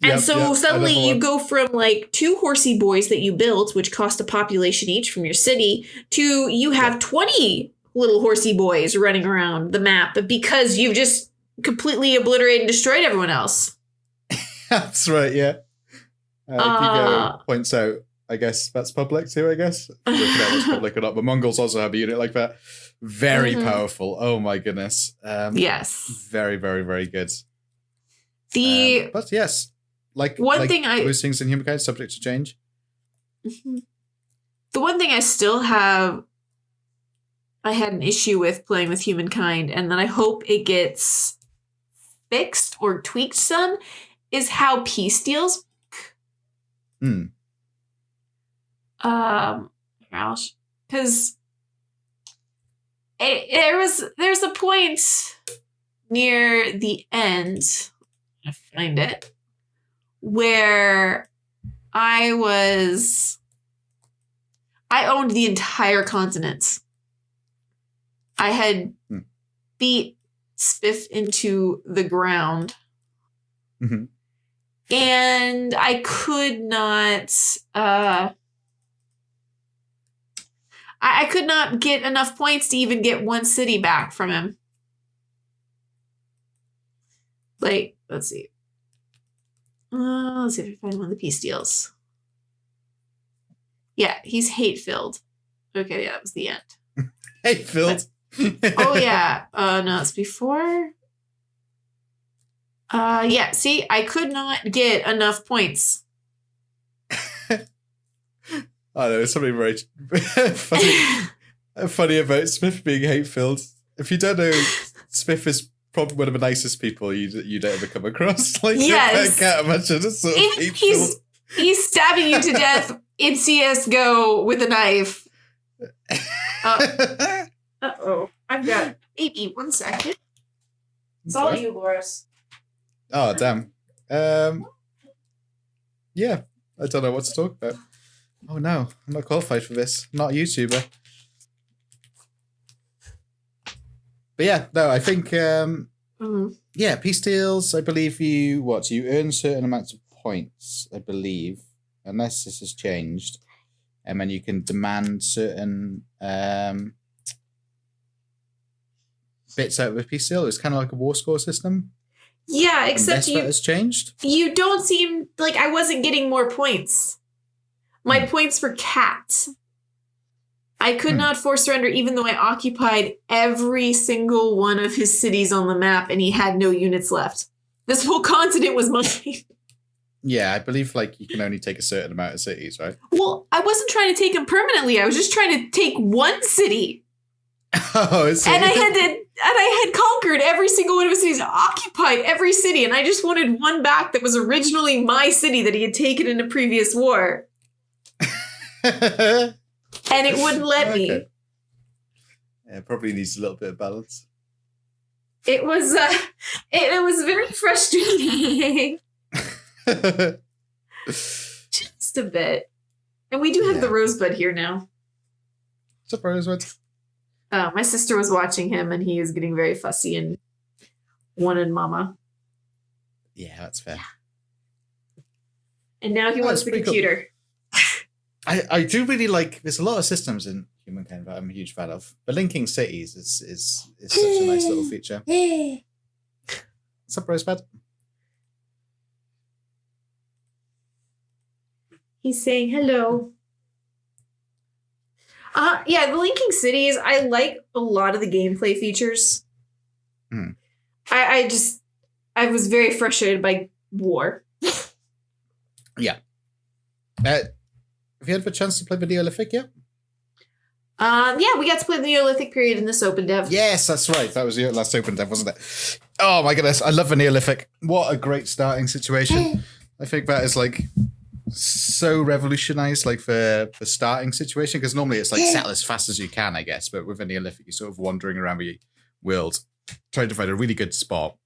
And so suddenly you go from like 2 horsey boys that you built, which cost a population each from your city, to you have 20 little horsey boys running around the map because you've just completely obliterated and destroyed everyone else. That's right, yeah. Gigo points out, I guess that's public too, I guess. Working out what's public or not. But Mongols also have a unit like that. Very powerful. Oh my goodness. Yes. Very, very, very good. But yes, like thing those things in humankind subject to change. The one thing I still have, I had an issue with playing with humankind, and then I hope it gets fixed or tweaked some, is how peace deals. Because there's a point near the end, I find it, where I owned the entire continent. I had beat Spiff into the ground. Mm-hmm. And I could not, I could not get enough points to even get 1 city back from him. Like, let's see. Let's see if I find one of the peace deals. Yeah, he's hate-filled. Okay, yeah, that was the end. Hate-filled? Oh, yeah. No, it's before. Yeah, see, I could not get enough points. I know, there's something very funny about Smith being hate-filled. If you don't know, Smith is probably one of the nicest people you'd ever come across. Like, yes. I can't imagine this sort of hate-filled. He's stabbing you to death in CSGO with a knife. Uh-oh. I've got maybe 1 second. It's all you, Lorris. Oh, damn. Yeah, I don't know what to talk about. Oh, no, I'm not qualified for this. I'm not a YouTuber. But yeah, no, I think, yeah, peace deals, I believe you earn certain amounts of points, I believe, unless this has changed. And then you can demand certain bits out of a peace deal. It's kind of like a war score system. Yeah, except that has changed. You don't seem like I wasn't getting more points. My points were capped. I could not force surrender even though I occupied every single one of his cities on the map and he had no units left. This whole continent was mine. Yeah, I believe like you can only take a certain amount of cities, right? Well, I wasn't trying to take them permanently. I was just trying to take one city. Oh, and I had conquered every single one of his cities, occupied every city, and I just wanted one back that was originally my city that he had taken in a previous war. And it wouldn't let me. Yeah, it probably needs a little bit of balance. It was it was very frustrating. Just a bit. And we do have the Rosebud here now. What's up, Rosebud? My sister was watching him and he is getting very fussy and wanted mama. Yeah, that's fair. And now he wants the computer. Cool. I do really like, there's a lot of systems in Humankind that I'm a huge fan of. But linking cities is such a nice little feature. What's up, Rosebud? He's saying hello. Yeah, the linking cities, I like a lot of the gameplay features. I was very frustrated by war. Yeah. Have you had the chance to play the Neolithic yet? Yeah, we got to play the Neolithic period in this open dev. Yes, that's right. That was your last open dev, wasn't it? Oh my goodness, I love the Neolithic. What a great starting situation. I think that is like so revolutionized, like the starting situation, because normally it's like settle as fast as you can, I guess. But with the Neolithic, you're sort of wandering around the world, trying to find a really good spot,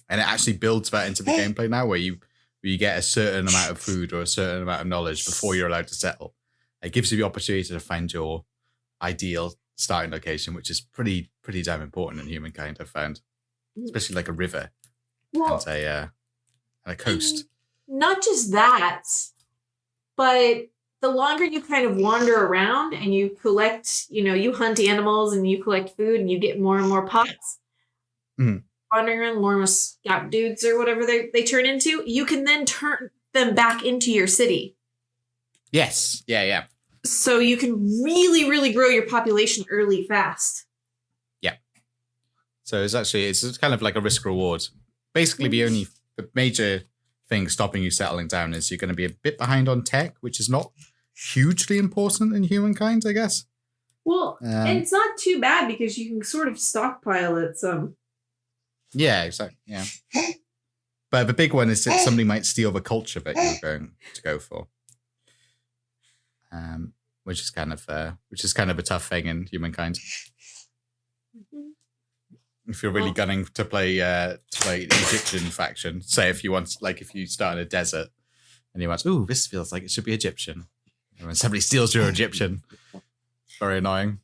and it actually builds that into the gameplay now, where you get a certain amount of food or a certain amount of knowledge before you're allowed to settle. It gives you the opportunity to find your ideal starting location, which is pretty damn important in Humankind, I've found, especially like a river and a coast. Not just that, but the longer you kind of wander around and you collect, you hunt animals and you collect food and you get more and more pots, wandering around, more and more scout dudes or whatever they turn into, you can then turn them back into your city. Yes. Yeah. So you can really, really grow your population early fast. Yeah. So it's kind of like a risk reward. Basically, the major thing stopping you settling down is you're going to be a bit behind on tech, which is not hugely important in Humankind, I guess. Well, and it's not too bad because you can sort of stockpile it some. Yeah, exactly. Yeah. But the big one is that somebody might steal the culture that you're going to go for. Which is kind of a tough thing in Humankind. If you're really gunning to play an Egyptian faction, say if you start in a desert and you want, ooh, this feels like it should be Egyptian. And when somebody steals your Egyptian, very annoying.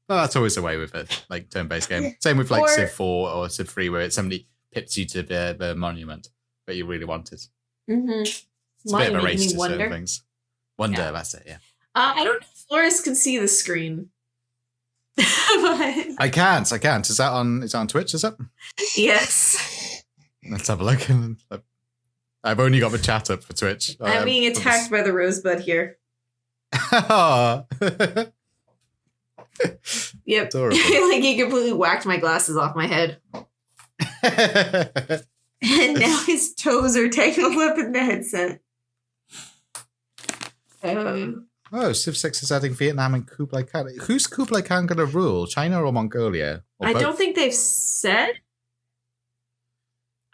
Well, that's always the way with it, like turn-based game. Same with like Civ 4 or Civ 3, where somebody pips you to the monument that you really wanted. It's a bit of a race to certain things. Wonder, that's it, yeah. I don't know if Lorris can see the screen. I can't. Is that on Twitch, is it? Yes. Let's have a look. I've only got the chat up for Twitch. I'm being attacked by the Rosebud here. Yep. Like he completely whacked my glasses off my head. And now his toes are tangled up in the headset. Oh, Civ 6 is adding Vietnam and Kublai Khan. Who's Kublai Khan going to rule? China or Mongolia? Or I both? don't think they've said.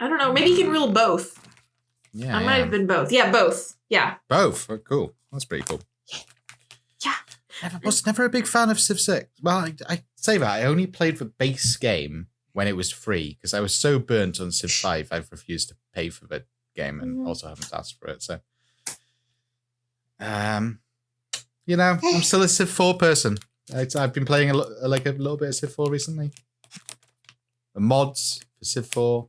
I don't know. Maybe he can rule both. Yeah, I might have been both. Yeah, both. Yeah. Both? Oh, cool. That's pretty cool. Yeah. Was never a big fan of Civ 6. Well, I say that. I only played the base game when it was free because I was so burnt on Civ 5, I've refused to pay for the game and also haven't asked for it. So, you know, I'm still a Civ 4 person. I've been playing a little bit of Civ 4 recently. The mods for Civ 4,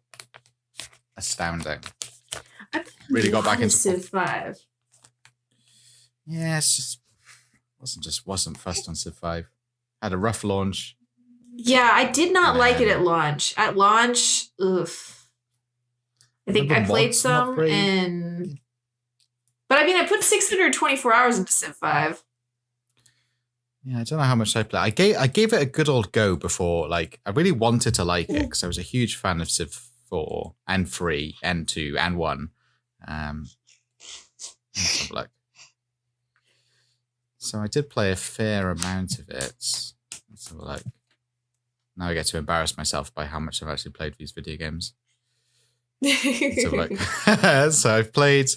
astounding. I really got back into Civ 5. Yeah, it's just wasn't fussed on Civ 5. Had a rough launch. Yeah, I did not like it at launch. At launch, oof. I think I played some but I mean, I put 624 hours into Civ 5. Yeah, I don't know how much I played. I gave it a good old go before. Like, I really wanted to like it because I was a huge fan of Civ 4 and 3 and 2 and 1. Let's have a look. So I did play a fair amount of it. Let's have a look. Now I get to embarrass myself by how much I've actually played these video games. Let's have a look. So I played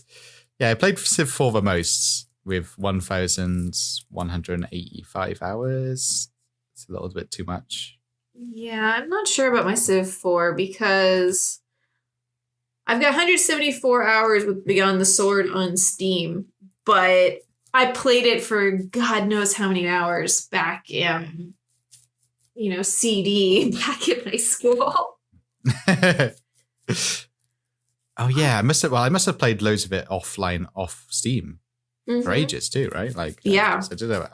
Civ 4 the most with 1,185 hours. It's a little bit too much. Yeah, I'm not sure about my Civ 4 because I've got 174 hours with Beyond the Sword on Steam, but I played it for God knows how many hours back in, CD back in high school. Oh yeah, I must have played loads of it offline off Steam for ages too, right? Like yeah. So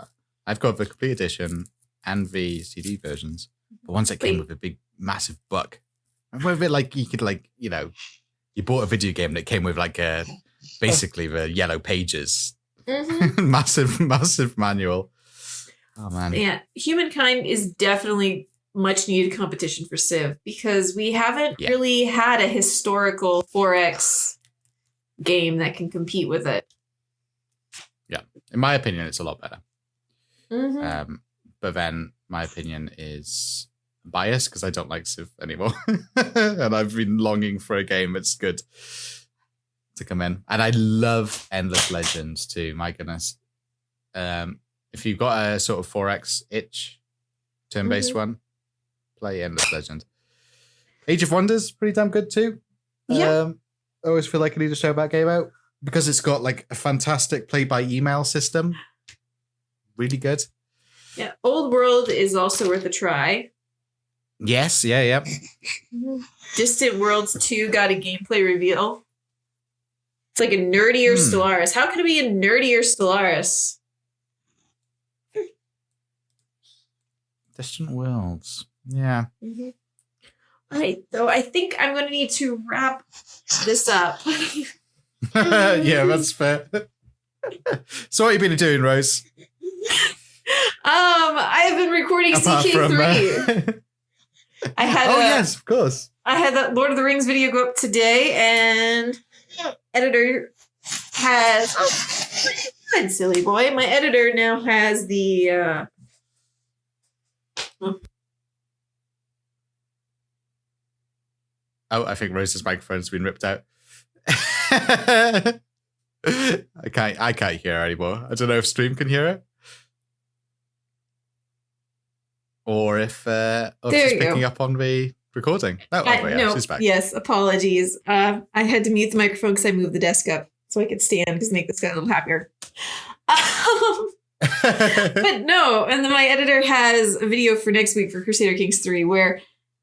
I've got the complete edition and the CD versions. But once it came with a big massive book. Remember it like you could you bought a video game that came with basically the yellow pages. massive manual. Oh man. Yeah, Humankind is definitely much needed competition for Civ because we haven't really had a historical 4X game that can compete with it. Yeah, in my opinion, it's a lot better. But then my opinion is biased because I don't like Civ anymore, and I've been longing for a game that's good to come in. And I love Endless Legends too. My goodness, if you've got a sort of 4X itch, turn-based one, play Endless Legend. Age of Wonders, pretty damn good too. I always feel like I need to show that game out because it's got like a fantastic play-by-email system. Really good. Yeah, Old World is also worth a try. Yes, yeah. Distant Worlds 2 got a gameplay reveal. It's like a nerdier Stellaris. How can it be a nerdier Stellaris? Distant Worlds. Yeah. All right, though, I think I'm going to need to wrap this up. Yeah, that's fair. So what have you been doing, Rose? I have been recording CK3. I had yes, of course. I had that Lord of the Rings video go up today, and editor has good silly boy. My editor now has the I think Rose's microphone's been ripped out. I can't hear her anymore. I don't know if stream can hear her. Or if she's picking up on the recording. No, she's back. Yes, apologies. I had to mute the microphone because I moved the desk up so I could stand because make this guy a little happier. But no, and then my editor has a video for next week for Crusader Kings 3 where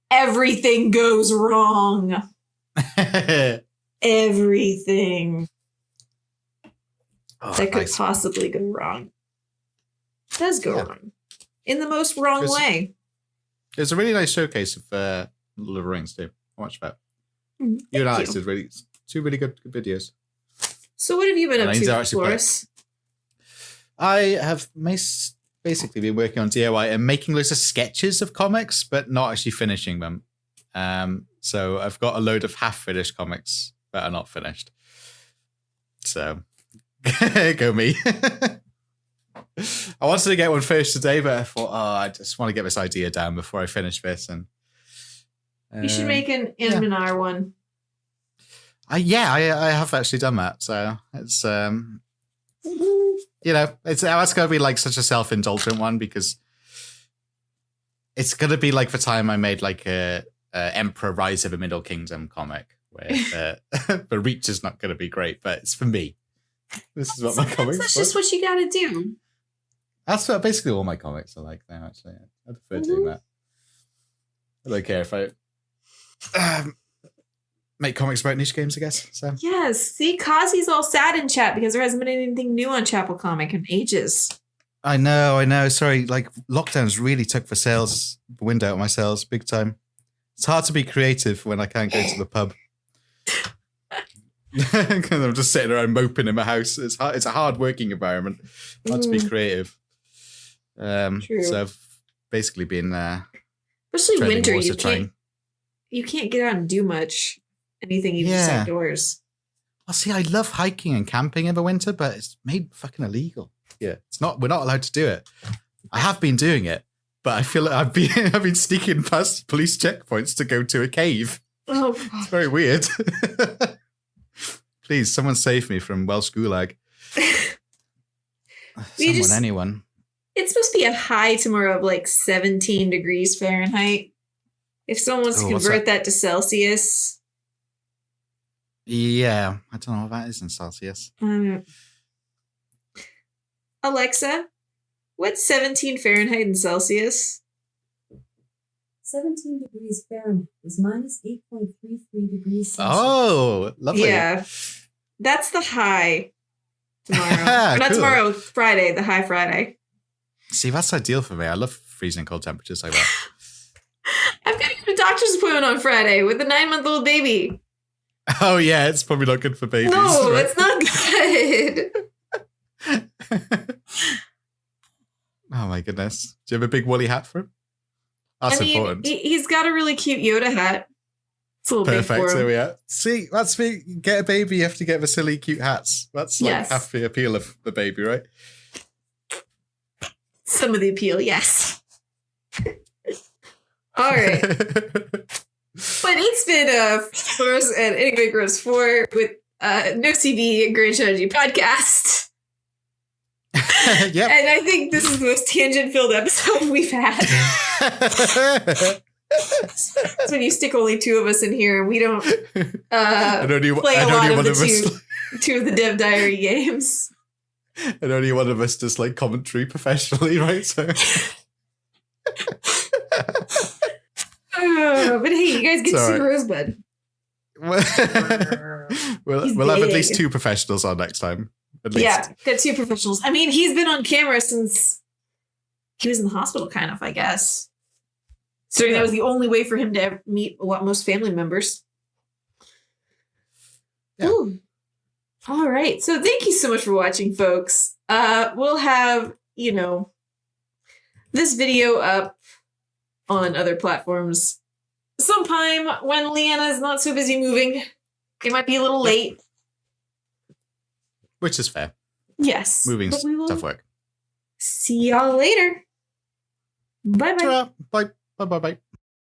everything goes wrong. Everything that could possibly go wrong does go wrong. In the most wrong way. It's a really nice showcase of Lord of the Rings too. I watched that. You and Alex did two really good videos. So what have you been up to, Lorris? I have basically been working on DIY and making loads of sketches of comics, but not actually finishing them. So I've got a load of half-finished comics that are not finished. So, go me. I wanted to get one finished today, but I thought, I just want to get this idea down before I finish this. And you should make an Inminar one. I have actually done that. So it's, that's going to be like such a self-indulgent one because it's going to be like the time I made like a Emperor Rise of the Middle Kingdom comic where the reach is not going to be great, but it's for me. This is what my comics That's just what you got to do. That's what basically all my comics are like now, actually. I prefer doing that. I don't care if I make comics about niche games, I guess. So. Yes. See, Kazi's all sad in chat because there hasn't been anything new on Chapel Comic in ages. I know. Sorry, like lockdowns really took the wind out of my sails big time. It's hard to be creative when I can't go to the pub. Because I'm just sitting around moping in my house. It's a hard working environment. Hard to be creative. True. So I've basically been especially winter. You can't get out and do much. Anything even just outdoors. Well, see, I love hiking and camping in the winter, but it's made fucking illegal. Yeah, we're not allowed to do it. I have been doing it, but I feel like I've been sneaking past police checkpoints to go to a cave. Oh, it's very weird. Please, someone save me from Welsh gulag. Anyone. It's supposed to be a high tomorrow of like 17 degrees Fahrenheit. If someone wants to convert that to Celsius. Yeah, I don't know what that is in Celsius. Alexa, what's 17 Fahrenheit in Celsius? 17 degrees Fahrenheit is minus 8.33 degrees Celsius. Oh, lovely. Yeah, that's the high tomorrow. Not tomorrow, Friday, the high Friday. See, that's ideal for me. I love freezing cold temperatures like that. I've got to go to a doctor's appointment on Friday with a 9-month-old baby. Oh, yeah, it's probably not good for babies. No, right? It's not good. Oh, my goodness. Do you have a big woolly hat for him? That's important. He's got a really cute Yoda hat. It's a little big for him. There we are. See, that's me. Get a baby, you have to get the silly, cute hats. That's like half the appeal of the baby, right? Some of the appeal, yes. All right. But it's been Force and Enigma Grows 4 with NoCB Grand Strategy Podcast. Yep. And I think this is the most tangent-filled episode we've had. It's when you stick only two of us in here and we don't play a lot of the two of the Dev Diary games. And only one of us does like commentary professionally, right? So. But hey, you guys get to see Rosebud. We'll have at least two professionals on next time. At least. Yeah, got two professionals. I mean, he's been on camera since he was in the hospital, kind of, I guess. So that was the only way for him to meet most family members. Yeah. Ooh. All right. So thank you so much for watching, folks. We'll have, this video up on other platforms sometime when Leanna is not so busy moving. It might be a little late. Which is fair. Yes. Moving's tough work. See y'all later. Bye-bye. Bye. Bye.